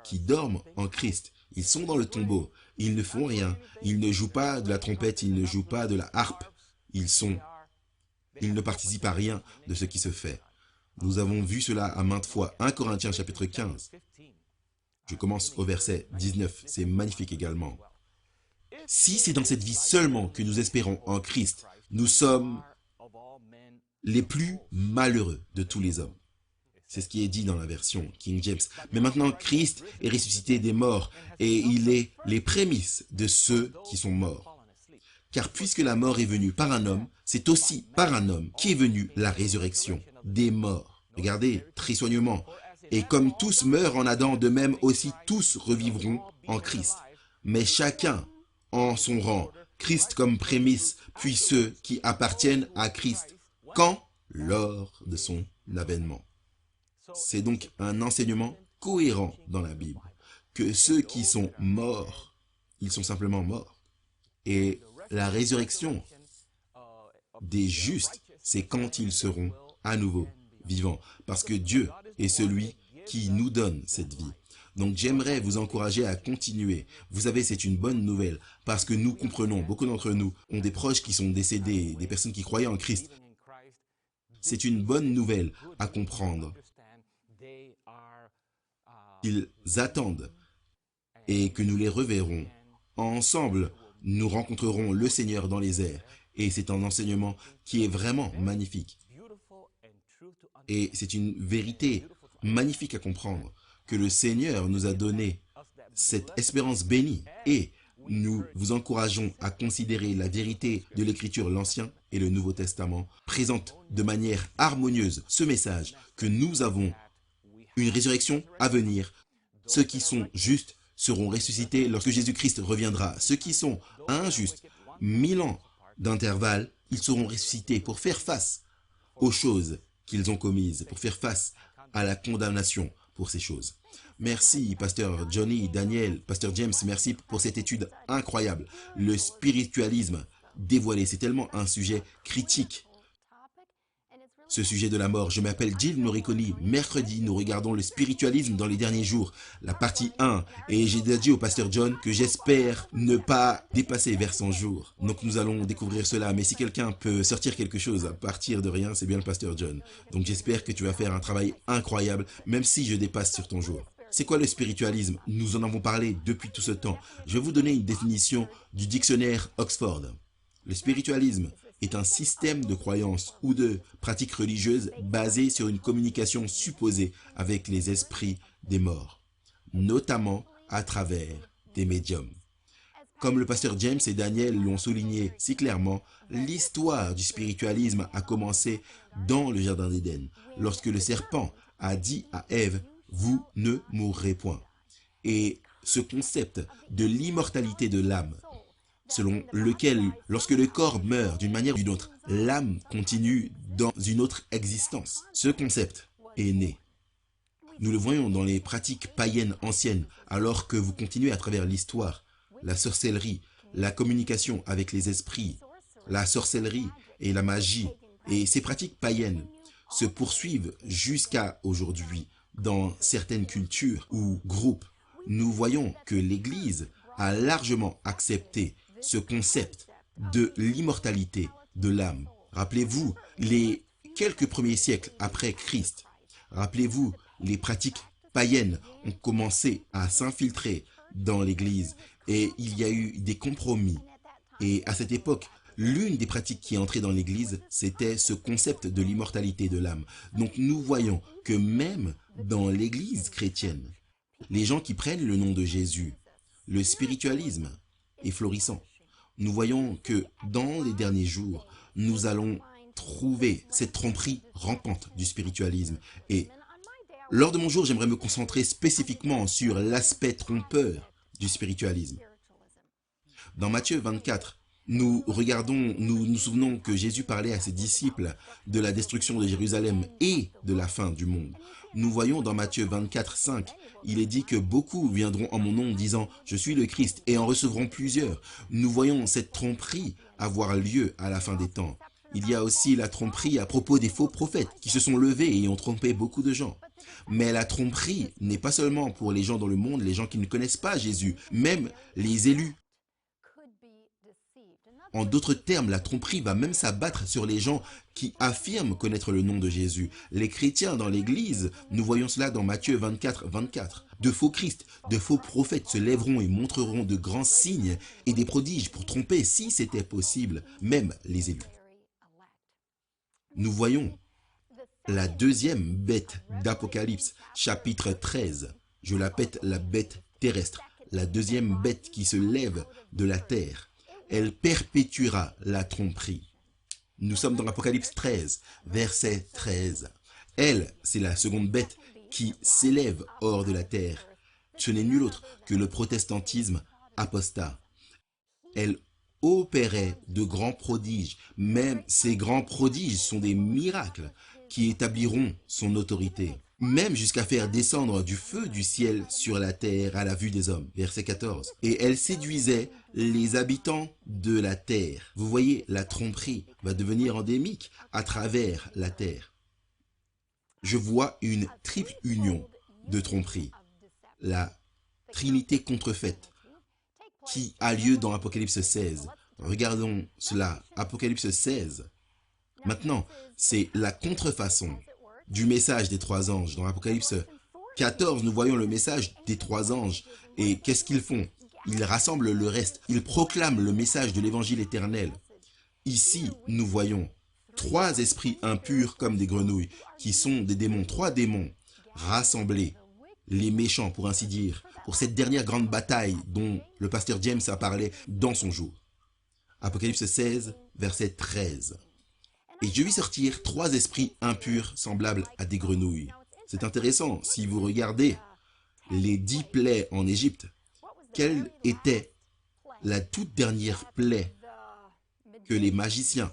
qui dorment en Christ, ils sont dans le tombeau, ils ne font rien, ils ne jouent pas de la trompette, ils ne jouent pas de la harpe, ils ne participent à rien de ce qui se fait. Nous avons vu cela à maintes fois. 1 Corinthiens chapitre 15. Je commence au verset 19. C'est magnifique également. Si c'est dans cette vie seulement que nous espérons en Christ, nous sommes les plus malheureux de tous les hommes. C'est ce qui est dit dans la version King James. Mais maintenant, Christ est ressuscité des morts et il est les prémices de ceux qui sont morts. Car puisque la mort est venue par un homme, c'est aussi par un homme qui est venue la résurrection des morts. Regardez très soigneusement. Et comme tous meurent en Adam, de même aussi tous revivront en Christ. Mais chacun en son rang, Christ comme prémisse, puis ceux qui appartiennent à Christ. Quand? Lors de son avènement. C'est donc un enseignement cohérent dans la Bible, que ceux qui sont morts, ils sont simplement morts. Et la résurrection des justes, c'est quand ils seront à nouveau vivants. Parce que Dieu est celui qui nous donne cette vie. Donc j'aimerais vous encourager à continuer. Vous savez, c'est une bonne nouvelle parce que nous comprenons, beaucoup d'entre nous ont des proches qui sont décédés, des personnes qui croyaient en Christ. C'est une bonne nouvelle à comprendre. Ils attendent et que nous les reverrons. Ensemble, nous rencontrerons le Seigneur dans les airs. Et c'est un enseignement qui est vraiment magnifique. Et c'est une vérité magnifique à comprendre, que le Seigneur nous a donné cette espérance bénie. Et nous vous encourageons à considérer la vérité de l'Écriture, l'Ancien et le Nouveau Testament, présente de manière harmonieuse ce message que nous avons une résurrection à venir. Ceux qui sont justes seront ressuscités lorsque Jésus-Christ reviendra. Ceux qui sont injustes, 1000 ans d'intervalle, ils seront ressuscités pour faire face aux choses qu'ils ont commises, pour faire face à la condamnation pour ces choses. Merci, Pasteur Johnny, Daniel, Pasteur James, merci pour cette étude incroyable. Le spiritualisme dévoilé, c'est tellement un sujet critique. Ce sujet de la mort. Je m'appelle Jill Moriconi. Mercredi, nous regardons le spiritualisme dans les derniers jours, la partie 1. Et j'ai dit au pasteur John que j'espère ne pas dépasser vers 100 jours. Donc nous allons découvrir cela. Mais si quelqu'un peut sortir quelque chose à partir de rien, c'est bien le pasteur John. Donc j'espère que tu vas faire un travail incroyable, même si je dépasse sur ton jour. C'est quoi le spiritualisme? Nous en avons parlé depuis tout ce temps. Je vais vous donner une définition du dictionnaire Oxford. Le spiritualisme est un système de croyances ou de pratiques religieuses basé sur une communication supposée avec les esprits des morts, notamment à travers des médiums. Comme le pasteur James et Daniel l'ont souligné si clairement, l'histoire du spiritualisme a commencé dans le jardin d'Éden, lorsque le serpent a dit à Ève « Vous ne mourrez point ». Et ce concept de l'immortalité de l'âme, selon lequel, lorsque le corps meurt d'une manière ou d'une autre, l'âme continue dans une autre existence. Ce concept est né. Nous le voyons dans les pratiques païennes anciennes, alors que vous continuez à travers l'histoire, la sorcellerie, la communication avec les esprits, la sorcellerie et la magie. Et ces pratiques païennes se poursuivent jusqu'à aujourd'hui dans certaines cultures ou groupes. Nous voyons que l'Église a largement accepté ce concept de l'immortalité de l'âme. Rappelez-vous, les quelques premiers siècles après Christ, rappelez-vous, les pratiques païennes ont commencé à s'infiltrer dans l'Église et il y a eu des compromis. Et à cette époque, l'une des pratiques qui est entrée dans l'Église, c'était ce concept de l'immortalité de l'âme. Donc nous voyons que même dans l'Église chrétienne, les gens qui prennent le nom de Jésus, le spiritualisme est florissant. Nous voyons que dans les derniers jours, nous allons trouver cette tromperie rampante du spiritualisme. Et lors de mon jour, j'aimerais me concentrer spécifiquement sur l'aspect trompeur du spiritualisme. Dans Matthieu 24, nous nous souvenons que Jésus parlait à ses disciples de la destruction de Jérusalem et de la fin du monde. Nous voyons dans Matthieu 24, 5, il est dit que beaucoup viendront en mon nom disant « Je suis le Christ » et en recevront plusieurs. Nous voyons cette tromperie avoir lieu à la fin des temps. Il y a aussi la tromperie à propos des faux prophètes qui se sont levés et ont trompé beaucoup de gens. Mais la tromperie n'est pas seulement pour les gens dans le monde, les gens qui ne connaissent pas Jésus, même les élus. En d'autres termes, la tromperie va même s'abattre sur les gens qui affirment connaître le nom de Jésus. Les chrétiens dans l'Église, nous voyons cela dans Matthieu 24, 24. De faux Christ, de faux prophètes se lèveront et montreront de grands signes et des prodiges pour tromper, si c'était possible, même les élus. Nous voyons la deuxième bête d'Apocalypse, chapitre 13. Je l'appelle la bête terrestre, la deuxième bête qui se lève de la terre. Elle perpétuera la tromperie. Nous sommes dans l'Apocalypse 13, verset 13. Elle, c'est la seconde bête qui s'élève hors de la terre. Ce n'est nul autre que le protestantisme apostat. Elle opérait de grands prodiges. Même ces grands prodiges sont des miracles qui établiront son autorité. Même jusqu'à faire descendre du feu du ciel sur la terre à la vue des hommes. Verset 14. Et elle séduisait les habitants de la terre. Vous voyez, la tromperie va devenir endémique à travers la terre. Je vois une triple union de tromperie. La Trinité contrefaite qui a lieu dans Apocalypse 16. Regardons cela. Apocalypse 16. Maintenant, c'est la contrefaçon du message des trois anges. Dans Apocalypse 14, nous voyons le message des trois anges. Et qu'est-ce qu'ils font? Ils rassemblent le reste. Ils proclament le message de l'évangile éternel. Ici, nous voyons trois esprits impurs comme des grenouilles, qui sont des démons, trois démons rassemblés, les méchants pour ainsi dire, pour cette dernière grande bataille dont le pasteur James a parlé dans son jour. Apocalypse 16, verset 13. Et je vis sortir trois esprits impurs semblables à des grenouilles. C'est intéressant, si vous regardez les 10 plaies en Égypte, quelle était la toute dernière plaie que les magiciens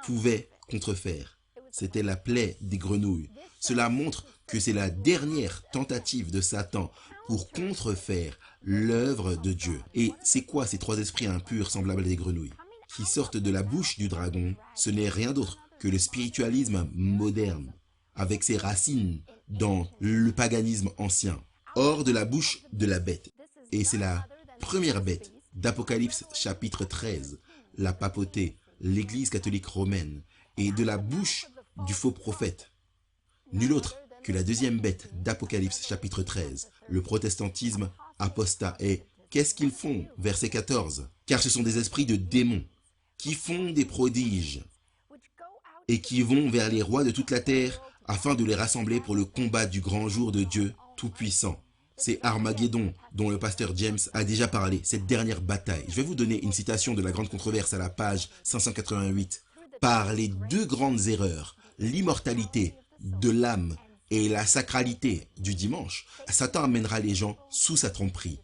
pouvaient contrefaire? C'était la plaie des grenouilles. Cela montre que c'est la dernière tentative de Satan pour contrefaire l'œuvre de Dieu. Et c'est quoi ces trois esprits impurs semblables à des grenouilles qui sortent de la bouche du dragon? Ce n'est rien d'autre que le spiritualisme moderne, avec ses racines dans le paganisme ancien, hors de la bouche de la bête. Et c'est la première bête d'Apocalypse chapitre 13, la papauté, l'église catholique romaine, et de la bouche du faux prophète. Nul autre que la deuxième bête d'Apocalypse chapitre 13, le protestantisme apostat. Et qu'est-ce qu'ils font? Verset 14. Car ce sont des esprits de démons qui font des prodiges et qui vont vers les rois de toute la terre afin de les rassembler pour le combat du grand jour de Dieu Tout-Puissant. C'est Armageddon dont le pasteur James a déjà parlé, cette dernière bataille. Je vais vous donner une citation de la Grande Controverse à la page 588. Par les deux grandes erreurs, l'immortalité de l'âme et la sacralité du dimanche, Satan amènera les gens sous sa tromperie.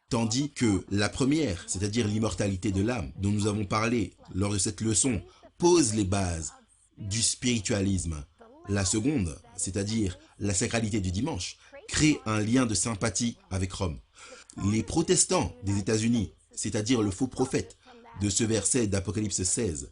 Tandis que la première, c'est-à-dire l'immortalité de l'âme, dont nous avons parlé lors de cette leçon, pose les bases du spiritualisme. La seconde, c'est-à-dire la sacralité du dimanche, crée un lien de sympathie avec Rome. Les protestants des États-Unis, c'est-à-dire le faux prophète de ce verset d'Apocalypse 16,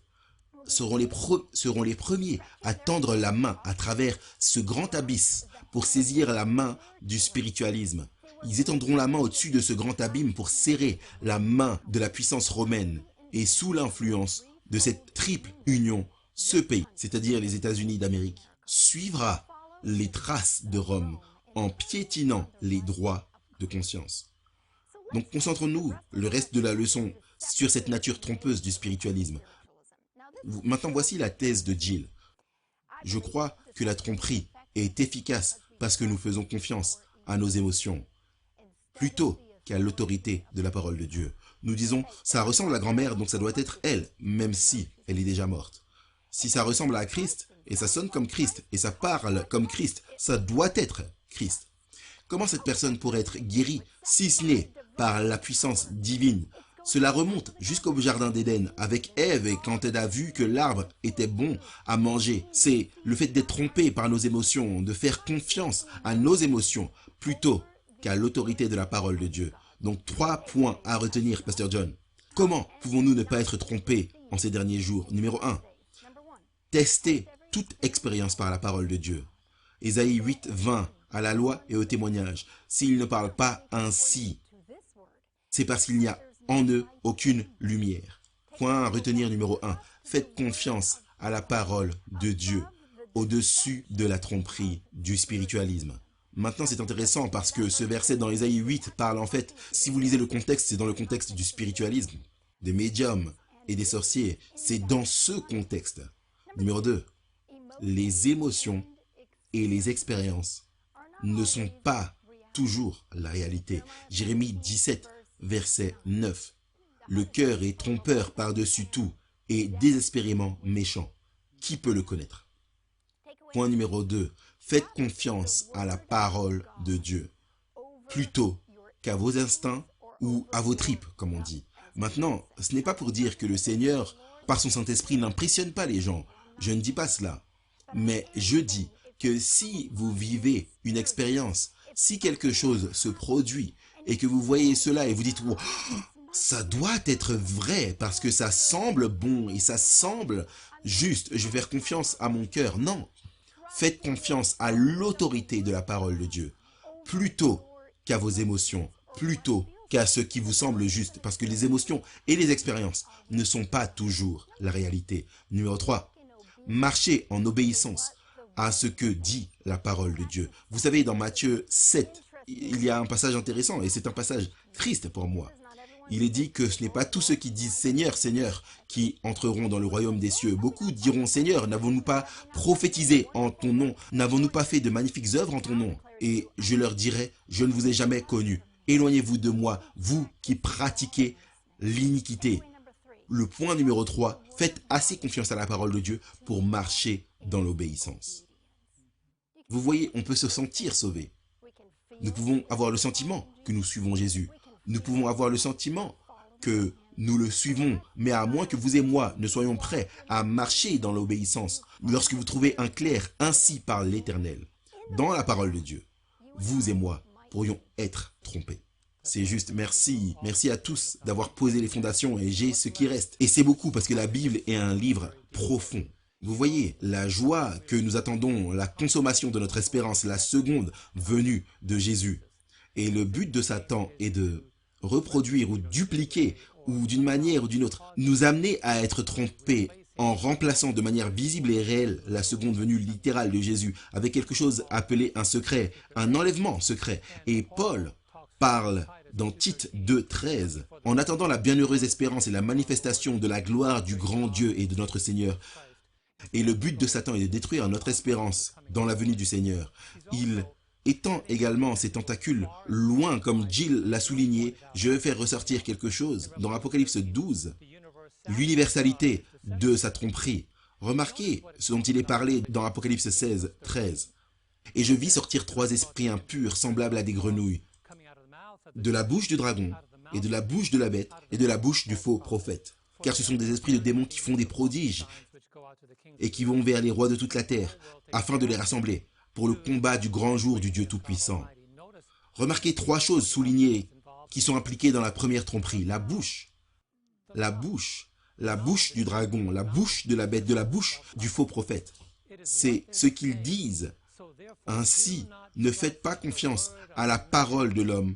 seront les premiers à tendre la main à travers ce grand abysse pour saisir la main du spiritualisme. Ils étendront la main au-dessus de ce grand abîme pour serrer la main de la puissance romaine. Et sous l'influence de cette triple union, ce pays, c'est-à-dire les États-Unis d'Amérique, suivra les traces de Rome en piétinant les droits de conscience. Donc concentrons-nous le reste de la leçon sur cette nature trompeuse du spiritualisme. Maintenant, voici la thèse de Gill. Je crois que la tromperie est efficace parce que nous faisons confiance à nos émotions, plutôt qu'à l'autorité de la parole de Dieu. Nous disons, ça ressemble à grand-mère, donc ça doit être elle, même si elle est déjà morte. Si ça ressemble à Christ, et ça sonne comme Christ, et ça parle comme Christ, ça doit être Christ. Comment cette personne pourrait être guérie, si ce n'est par la puissance divine? Cela remonte jusqu'au jardin d'Éden avec Ève, et quand elle a vu que l'arbre était bon à manger, c'est le fait d'être trompé par nos émotions, de faire confiance à nos émotions plutôt qu'à l'autorité de la parole de Dieu. Donc 3 points à retenir, Pasteur John. Comment pouvons-nous ne pas être trompés en ces derniers jours? Numéro 1, tester toute expérience par la parole de Dieu. Ésaïe 8, 20, à la loi et au témoignage. S'ils ne parlent pas ainsi, c'est parce qu'il n'y a en eux aucune lumière. Point à retenir numéro 1. Faites confiance à la parole de Dieu au-dessus de la tromperie du spiritualisme. Maintenant, c'est intéressant parce que ce verset dans Ésaïe 8 parle en fait, si vous lisez le contexte, c'est dans le contexte du spiritualisme, des médiums et des sorciers. C'est dans ce contexte. Numéro 2. Les émotions et les expériences ne sont pas toujours la réalité. Jérémie 17, verset 9. Le cœur est trompeur par-dessus tout et désespérément méchant. Qui peut le connaître? Point numéro 2. Faites confiance à la parole de Dieu, plutôt qu'à vos instincts ou à vos tripes, comme on dit. Maintenant, ce n'est pas pour dire que le Seigneur, par son Saint-Esprit, n'impressionne pas les gens. Je ne dis pas cela. Mais je dis que si vous vivez une expérience, si quelque chose se produit et que vous voyez cela et vous dites oh, ça doit être vrai parce que ça semble bon et ça semble juste, je vais faire confiance à mon cœur. Non, faites confiance à l'autorité de la parole de Dieu plutôt qu'à vos émotions, plutôt qu'à ce qui vous semble juste, parce que les émotions et les expériences ne sont pas toujours la réalité. Numéro 3, marchez en obéissance à ce que dit la parole de Dieu. Vous savez, dans Matthieu 7, il y a un passage intéressant, et c'est un passage triste pour moi. Il est dit que ce n'est pas tous ceux qui disent « Seigneur, Seigneur » qui entreront dans le royaume des cieux. Beaucoup diront « Seigneur, n'avons-nous pas prophétisé en ton nom? N'avons-nous pas fait de magnifiques œuvres en ton nom ?» Et je leur dirai « Je ne vous ai jamais connu. Éloignez-vous de moi, vous qui pratiquez l'iniquité. » Le point numéro 3, faites assez confiance à la parole de Dieu pour marcher dans l'obéissance. Vous voyez, on peut se sentir sauvé. Nous pouvons avoir le sentiment que nous suivons Jésus. Nous pouvons avoir le sentiment que nous le suivons, mais à moins que vous et moi ne soyons prêts à marcher dans l'obéissance, lorsque vous trouvez un clair, ainsi par l'Éternel. dans la parole de Dieu, vous et moi pourrions être trompés. C'est juste, merci, merci à tous d'avoir posé les fondations et j'ai ce qui reste. Et c'est beaucoup parce que la Bible est un livre profond. Vous voyez, la joie que nous attendons, la consommation de notre espérance, la seconde venue de Jésus. Et le but de Satan est de reproduire ou dupliquer, ou d'une manière ou d'une autre, nous amener à être trompés en remplaçant de manière visible et réelle la seconde venue littérale de Jésus avec quelque chose appelé un secret, un enlèvement secret. Et Paul parle dans Tite 2,13, en attendant la bienheureuse espérance et la manifestation de la gloire du grand Dieu et de notre Seigneur. Et le but de Satan est de détruire notre espérance dans la venue du Seigneur. Il étend également ses tentacules loin, comme Jill l'a souligné. Je vais faire ressortir quelque chose dans Apocalypse 12, l'universalité de sa tromperie. Remarquez ce dont il est parlé dans Apocalypse 16, 13. Et je vis sortir 3 esprits impurs semblables à des grenouilles, de la bouche du dragon, et de la bouche de la bête, et de la bouche du faux prophète. Car ce sont des esprits de démons qui font des prodiges, et qui vont vers les rois de toute la terre, afin de les rassembler, pour le combat du grand jour du Dieu Tout-Puissant. Remarquez 3 choses soulignées qui sont impliquées dans la première tromperie. La bouche du dragon, la bouche de la bête, de la bouche du faux prophète. C'est ce qu'ils disent. Ainsi, ne faites pas confiance à la parole de l'homme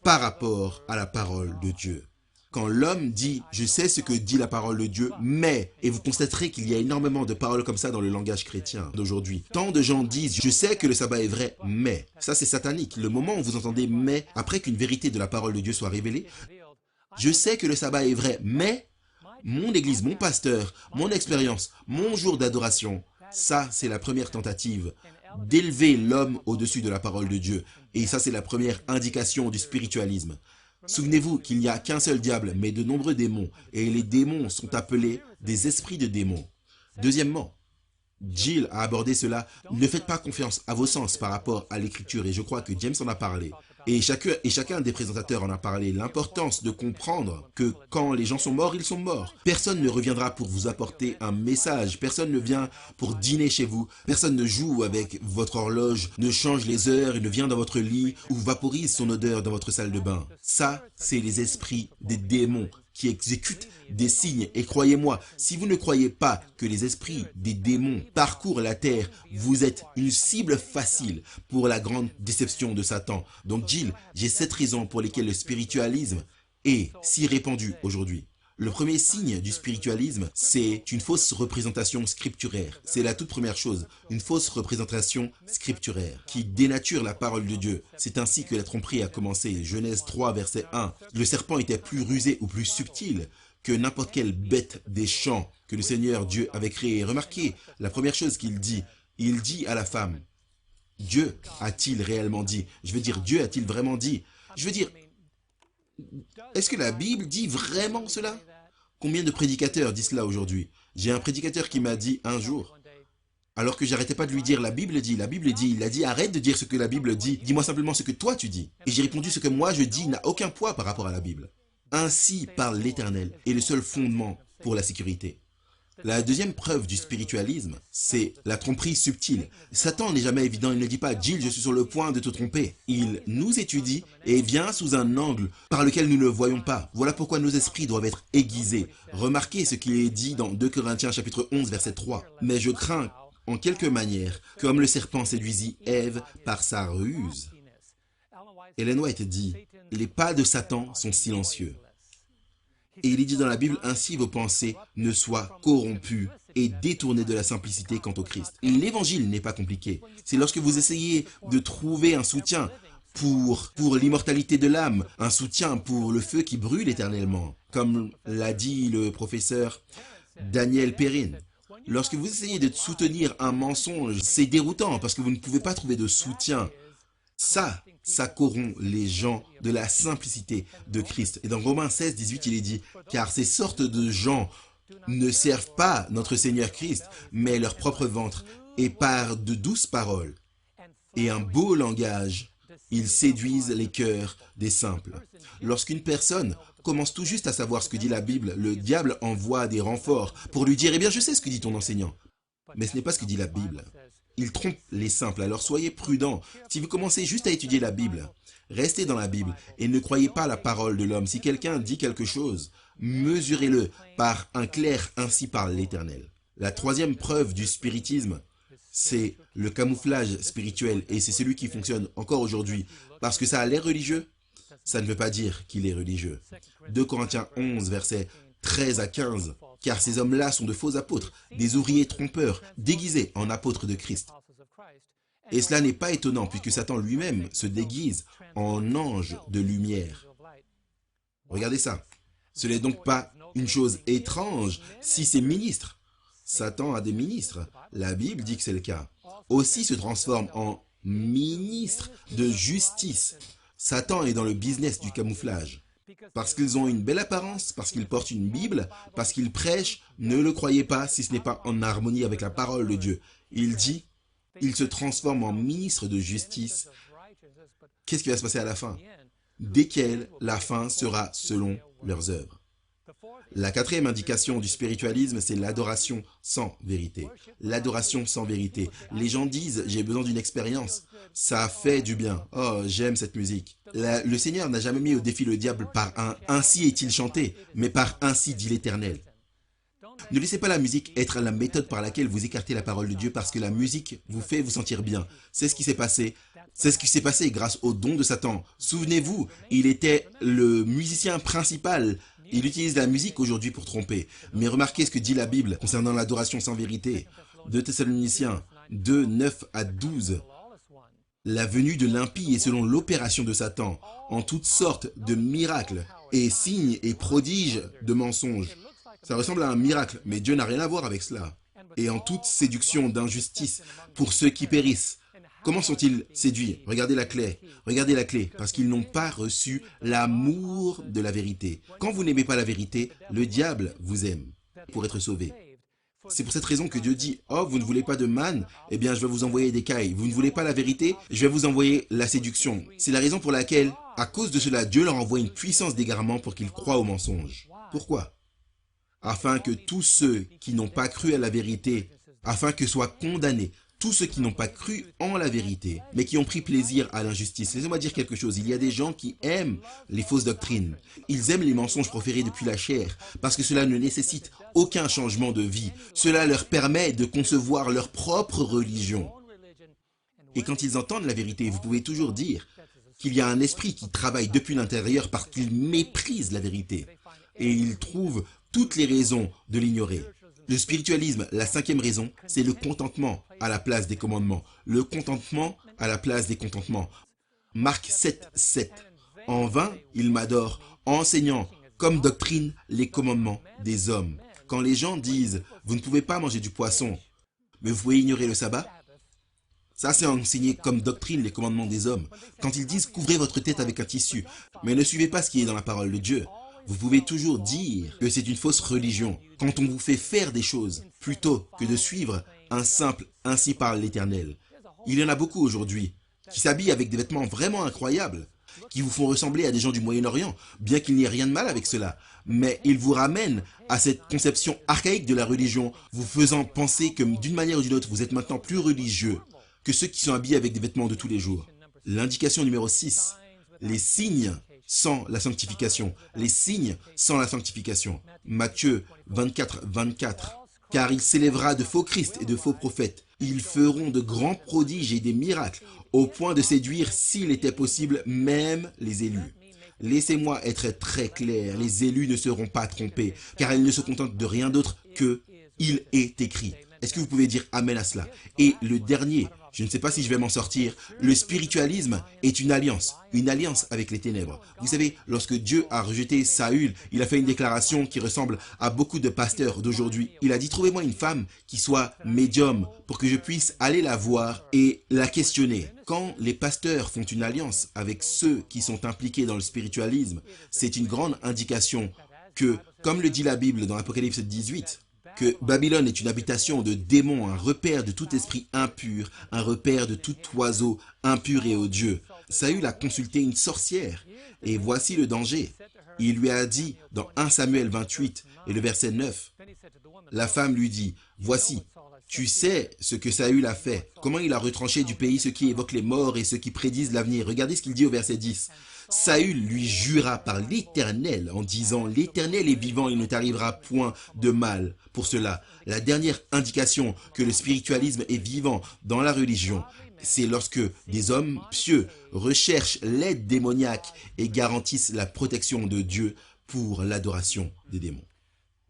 par rapport à la parole de Dieu. Quand l'homme dit « je sais ce que dit la parole de Dieu, mais » et vous constaterez qu'il y a énormément de paroles comme ça dans le langage chrétien d'aujourd'hui. Tant de gens disent « je sais que le sabbat est vrai, mais » ça c'est satanique. Le moment où vous entendez « mais » après qu'une vérité de la parole de Dieu soit révélée, je sais que le sabbat est vrai, mais mon église, mon pasteur, mon expérience, mon jour d'adoration, ça c'est la première tentative d'élever l'homme au-dessus de la parole de Dieu. Et ça c'est la première indication du spiritualisme. Souvenez-vous qu'il n'y a qu'un seul diable, mais de nombreux démons. Et les démons sont appelés des esprits de démons. Deuxièmement, Jill a abordé cela. Ne faites pas confiance à vos sens par rapport à l'écriture. Et je crois que James en a parlé. Et chacun des présentateurs en a parlé. L'importance de comprendre que quand les gens sont morts, ils sont morts. Personne ne reviendra pour vous apporter un message. Personne ne vient pour dîner chez vous. Personne ne joue avec votre horloge, ne change les heures et ne vient dans votre lit ou vaporise son odeur dans votre salle de bain. Ça, c'est les esprits des démons qui exécutent des signes. Et croyez-moi, si vous ne croyez pas que les esprits des démons parcourent la terre, vous êtes une cible facile pour la grande déception de Satan. Donc Jill, j'ai 7 raisons pour lesquelles le spiritualisme est si répandu aujourd'hui. Le premier signe du spiritualisme, c'est une fausse représentation scripturaire. C'est la toute première chose, une fausse représentation scripturaire qui dénature la parole de Dieu. C'est ainsi que la tromperie a commencé. Genèse 3, verset 1. Le serpent était plus rusé ou plus subtil que n'importe quelle bête des champs que le Seigneur Dieu avait créé. Remarquez la première chose qu'il dit. Il dit à la femme, Dieu a-t-il réellement dit? Je veux dire, Dieu a-t-il vraiment dit? Je veux dire, est-ce que la Bible dit vraiment cela? Combien de prédicateurs disent cela aujourd'hui? J'ai un prédicateur qui m'a dit un jour, alors que j'arrêtais pas de lui dire, la Bible dit, il a dit, arrête de dire ce que la Bible dit, dis-moi simplement ce que toi tu dis. Et j'ai répondu, ce que moi je dis n'a aucun poids par rapport à la Bible. Ainsi parle l'Éternel, et le seul fondement pour la sécurité. La deuxième preuve du spiritualisme, c'est la tromperie subtile. Satan n'est jamais évident, il ne dit pas « Jill, je suis sur le point de te tromper ». Il nous étudie et vient sous un angle par lequel nous ne le voyons pas. Voilà pourquoi nos esprits doivent être aiguisés. Remarquez ce qui est dit dans 2 Corinthiens chapitre 11, verset 3. « Mais je crains en quelque manière, comme le serpent séduisit Ève par sa ruse. » Ellen White dit « Les pas de Satan sont silencieux. » Et il est dit dans la Bible, ainsi vos pensées ne soient corrompues et détournées de la simplicité quant au Christ. L'évangile n'est pas compliqué. C'est lorsque vous essayez de trouver un soutien pour l'immortalité de l'âme, un soutien pour le feu qui brûle éternellement, comme l'a dit le professeur Daniel Perrin. Lorsque vous essayez de soutenir un mensonge, c'est déroutant parce que vous ne pouvez pas trouver de soutien. Ça corrompt les gens de la simplicité de Christ. Et dans Romains 16, 18, il est dit, « Car ces sortes de gens ne servent pas notre Seigneur Christ, mais leur propre ventre, et par de douces paroles et un beau langage, ils séduisent les cœurs des simples. » Lorsqu'une personne commence tout juste à savoir ce que dit la Bible, le diable envoie des renforts pour lui dire, « Eh bien, je sais ce que dit ton enseignant. » Mais ce n'est pas ce que dit la Bible. Il trompe les simples, alors soyez prudents. Si vous commencez juste à étudier la Bible, restez dans la Bible et ne croyez pas à la parole de l'homme. Si quelqu'un dit quelque chose, mesurez-le par un clair, ainsi parle l'Éternel. La troisième preuve du spiritisme, c'est le camouflage spirituel et c'est celui qui fonctionne encore aujourd'hui. Parce que ça a l'air religieux, ça ne veut pas dire qu'il est religieux. 2 Corinthiens 11, versets 13 à 15. Car ces hommes-là sont de faux apôtres, des ouvriers trompeurs, déguisés en apôtres de Christ. Et cela n'est pas étonnant puisque Satan lui-même se déguise en ange de lumière. Regardez ça. Ce n'est donc pas une chose étrange si ces ministres, Satan a des ministres, la Bible dit que c'est le cas, aussi se transforment en ministres de justice. Satan est dans le business du camouflage. Parce qu'ils ont une belle apparence, parce qu'ils portent une Bible, parce qu'ils prêchent, ne le croyez pas si ce n'est pas en harmonie avec la parole de Dieu. Il dit, ils se transforment en ministres de justice. Qu'est-ce qui va se passer à la fin? Desquels la fin sera selon leurs œuvres. La quatrième indication du spiritualisme, c'est l'adoration sans vérité. L'adoration sans vérité. Les gens disent, j'ai besoin d'une expérience. Ça fait du bien. Oh, j'aime cette musique. Le Seigneur n'a jamais mis au défi le diable par un « ainsi est-il chanté », mais par « ainsi dit l'Éternel ». Ne laissez pas la musique être la méthode par laquelle vous écartez la parole de Dieu parce que la musique vous fait vous sentir bien. C'est ce qui s'est passé. C'est ce qui s'est passé grâce au don de Satan. Souvenez-vous, il était le musicien principal. Il utilise la musique aujourd'hui pour tromper. Mais remarquez ce que dit la Bible concernant l'adoration sans vérité. 2 Thessaloniciens 2, 9 à 12. La venue de l'impie est selon l'opération de Satan, en toutes sortes de miracles, et signes et prodiges de mensonges. Ça ressemble à un miracle, mais Dieu n'a rien à voir avec cela. Et en toute séduction d'injustice pour ceux qui périssent. Comment sont-ils séduits? Regardez la clé, parce qu'ils n'ont pas reçu l'amour de la vérité. Quand vous n'aimez pas la vérité, le diable vous aime pour être sauvé. C'est pour cette raison que Dieu dit, oh, vous ne voulez pas de manne? Eh bien, je vais vous envoyer des cailles. Vous ne voulez pas la vérité? Je vais vous envoyer la séduction. C'est la raison pour laquelle, à cause de cela, Dieu leur envoie une puissance d'égarement pour qu'ils croient au mensonge. Pourquoi? Afin que tous ceux qui n'ont pas cru à la vérité, afin que soient condamnés tous ceux qui n'ont pas cru en la vérité, mais qui ont pris plaisir à l'injustice. Laissez-moi dire quelque chose. Il y a des gens qui aiment les fausses doctrines. Ils aiment les mensonges proférés depuis la chair, parce que cela ne nécessite aucun changement de vie. Cela leur permet de concevoir leur propre religion. Et quand ils entendent la vérité, vous pouvez toujours dire qu'il y a un esprit qui travaille depuis l'intérieur parce qu'il méprise la vérité. Et ils trouvent toutes les raisons de l'ignorer. Le spiritualisme, la cinquième raison, c'est le contentement à la place des commandements. Le contentement à la place des contentements. Marc 7, 7. En vain, ils m'adorent, enseignant comme doctrine les commandements des hommes. Quand les gens disent, vous ne pouvez pas manger du poisson, mais vous pouvez ignorer le sabbat, ça c'est enseigné comme doctrine les commandements des hommes. Quand ils disent, couvrez votre tête avec un tissu, mais ne suivez pas ce qui est dans la parole de Dieu, vous pouvez toujours dire que c'est une fausse religion quand on vous fait faire des choses plutôt que de suivre un simple « ainsi parle l'Éternel ». Il y en a beaucoup aujourd'hui qui s'habillent avec des vêtements vraiment incroyables, qui vous font ressembler à des gens du Moyen-Orient, bien qu'il n'y ait rien de mal avec cela. Mais ils vous ramènent à cette conception archaïque de la religion, vous faisant penser que d'une manière ou d'une autre, vous êtes maintenant plus religieux que ceux qui sont habillés avec des vêtements de tous les jours. L'indication numéro 6, les signes sans la sanctification. Les signes sans la sanctification. Matthieu 24, 24. Car il s'élèvera de faux Christ et de faux prophètes. Ils feront de grands prodiges et des miracles, au point de séduire, s'il était possible, même les élus. Laissez-moi être très clair, les élus ne seront pas trompés, car ils ne se contentent de rien d'autre que « il est écrit ». Est-ce que vous pouvez dire amen à cela? Et le dernier, je ne sais pas si je vais m'en sortir, le spiritualisme est une alliance avec les ténèbres. Vous savez, lorsque Dieu a rejeté Saül, il a fait une déclaration qui ressemble à beaucoup de pasteurs d'aujourd'hui. Il a dit, trouvez-moi une femme qui soit médium pour que je puisse aller la voir et la questionner. Quand les pasteurs font une alliance avec ceux qui sont impliqués dans le spiritualisme, c'est une grande indication que, comme le dit la Bible dans Apocalypse 18, que Babylone est une habitation de démons, un repère de tout esprit impur, un repère de tout oiseau impur et odieux. Saül a consulté une sorcière, et voici le danger. Il lui a dit dans 1 Samuel 28 et le verset 9, la femme lui dit, « Voici, Tu sais ce que Saül a fait, comment il a retranché du pays ceux qui évoquent les morts et ceux qui prédisent l'avenir. Regardez ce qu'il dit au verset 10. Saül lui jura par l'Éternel en disant, l'Éternel est vivant, il ne t'arrivera point de mal pour cela. La dernière indication que le spiritualisme est vivant dans la religion, c'est lorsque des hommes pieux recherchent l'aide démoniaque et garantissent la protection de Dieu pour l'adoration des démons.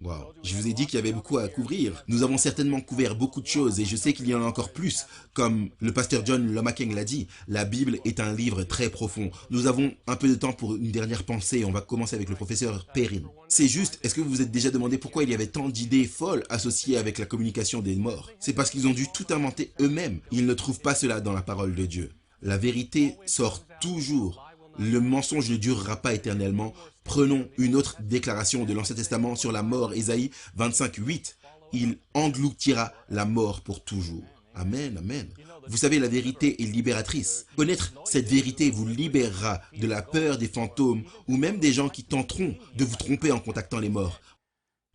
Wow. Je vous ai dit qu'il y avait beaucoup à couvrir. Nous avons certainement couvert beaucoup de choses et je sais qu'il y en a encore plus. Comme le pasteur John Lomaking l'a dit, la Bible est un livre très profond. Nous avons un peu de temps pour une dernière pensée. On va commencer avec le professeur Perrin. C'est juste, est-ce que vous vous êtes déjà demandé pourquoi il y avait tant d'idées folles associées avec la communication des morts? C'est parce qu'ils ont dû tout inventer eux-mêmes. Ils ne trouvent pas cela dans la parole de Dieu. La vérité sort toujours. Le mensonge ne durera pas éternellement. Prenons une autre déclaration de l'Ancien Testament sur la mort, Ésaïe 25, 8. Il engloutira la mort pour toujours. Amen, amen. Vous savez, la vérité est libératrice. Connaître cette vérité vous libérera de la peur des fantômes ou même des gens qui tenteront de vous tromper en contactant les morts.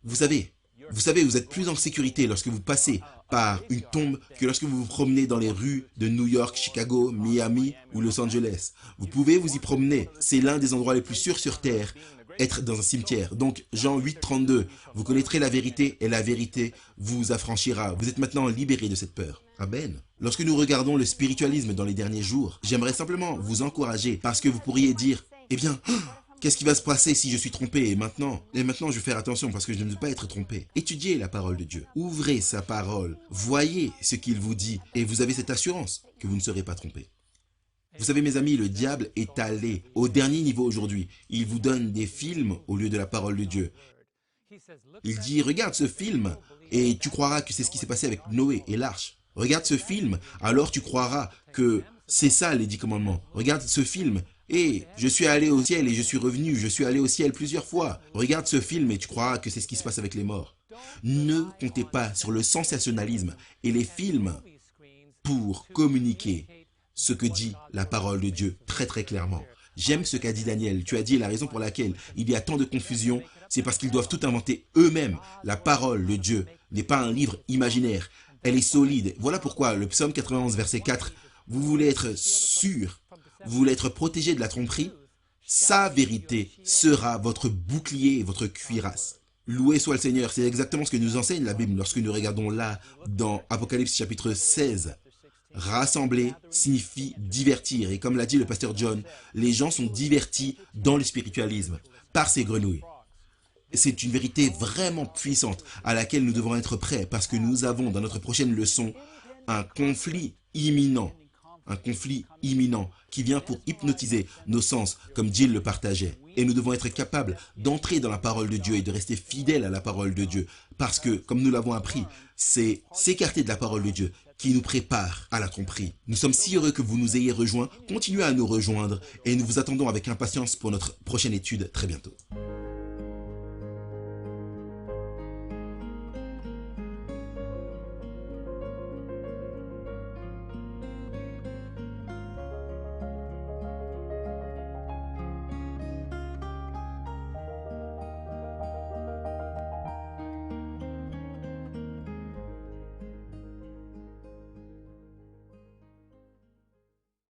Vous savez, vous êtes plus en sécurité lorsque vous passez par une tombe que lorsque vous vous promenez dans les rues de New York, Chicago, Miami ou Los Angeles. Vous pouvez vous y promener. C'est l'un des endroits les plus sûrs sur Terre, être dans un cimetière. Donc, Jean 8, 32, vous connaîtrez la vérité et la vérité vous affranchira. Vous êtes maintenant libérés de cette peur. Amen. Lorsque nous regardons le spiritualisme dans les derniers jours, j'aimerais simplement vous encourager parce que vous pourriez dire, eh bien, qu'est-ce qui va se passer si je suis trompé maintenant, je vais faire attention parce que je ne veux pas être trompé. Étudiez la parole de Dieu. Ouvrez sa parole. Voyez ce qu'il vous dit. Et vous avez cette assurance que vous ne serez pas trompé. Vous savez, mes amis, le diable est allé au dernier niveau aujourd'hui. Il vous donne des films au lieu de la parole de Dieu. Il dit, regarde ce film et tu croiras que c'est ce qui s'est passé avec Noé et l'arche. Regarde ce film, alors tu croiras que c'est ça les 10 commandements. Regarde ce film. Et je suis allé au ciel et je suis revenu, je suis allé au ciel plusieurs fois. Regarde ce film et tu croiras que c'est ce qui se passe avec les morts. Ne comptez pas sur le sensationnalisme et les films pour communiquer ce que dit la parole de Dieu très très clairement. J'aime ce qu'a dit Daniel. Tu as dit la raison pour laquelle il y a tant de confusion, c'est parce qu'ils doivent tout inventer eux-mêmes. La parole de Dieu n'est pas un livre imaginaire, elle est solide. Voilà pourquoi le psaume 91 verset 4, vous voulez être sûr, vous voulez être protégé de la tromperie, sa vérité sera votre bouclier et votre cuirasse. Loué soit le Seigneur, c'est exactement ce que nous enseigne la Bible lorsque nous regardons là dans Apocalypse chapitre 16. Rassembler signifie divertir. Et comme l'a dit le pasteur John, les gens sont divertis dans le spiritualisme par ces grenouilles. C'est une vérité vraiment puissante à laquelle nous devons être prêts parce que nous avons dans notre prochaine leçon un conflit imminent. Un conflit imminent qui vient pour hypnotiser nos sens comme Jill le partageait. Et nous devons être capables d'entrer dans la parole de Dieu et de rester fidèles à la parole de Dieu. Parce que, comme nous l'avons appris, c'est s'écarter de la parole de Dieu qui nous prépare à la tromperie. Nous sommes si heureux que vous nous ayez rejoints. Continuez à nous rejoindre et nous vous attendons avec impatience pour notre prochaine étude très bientôt.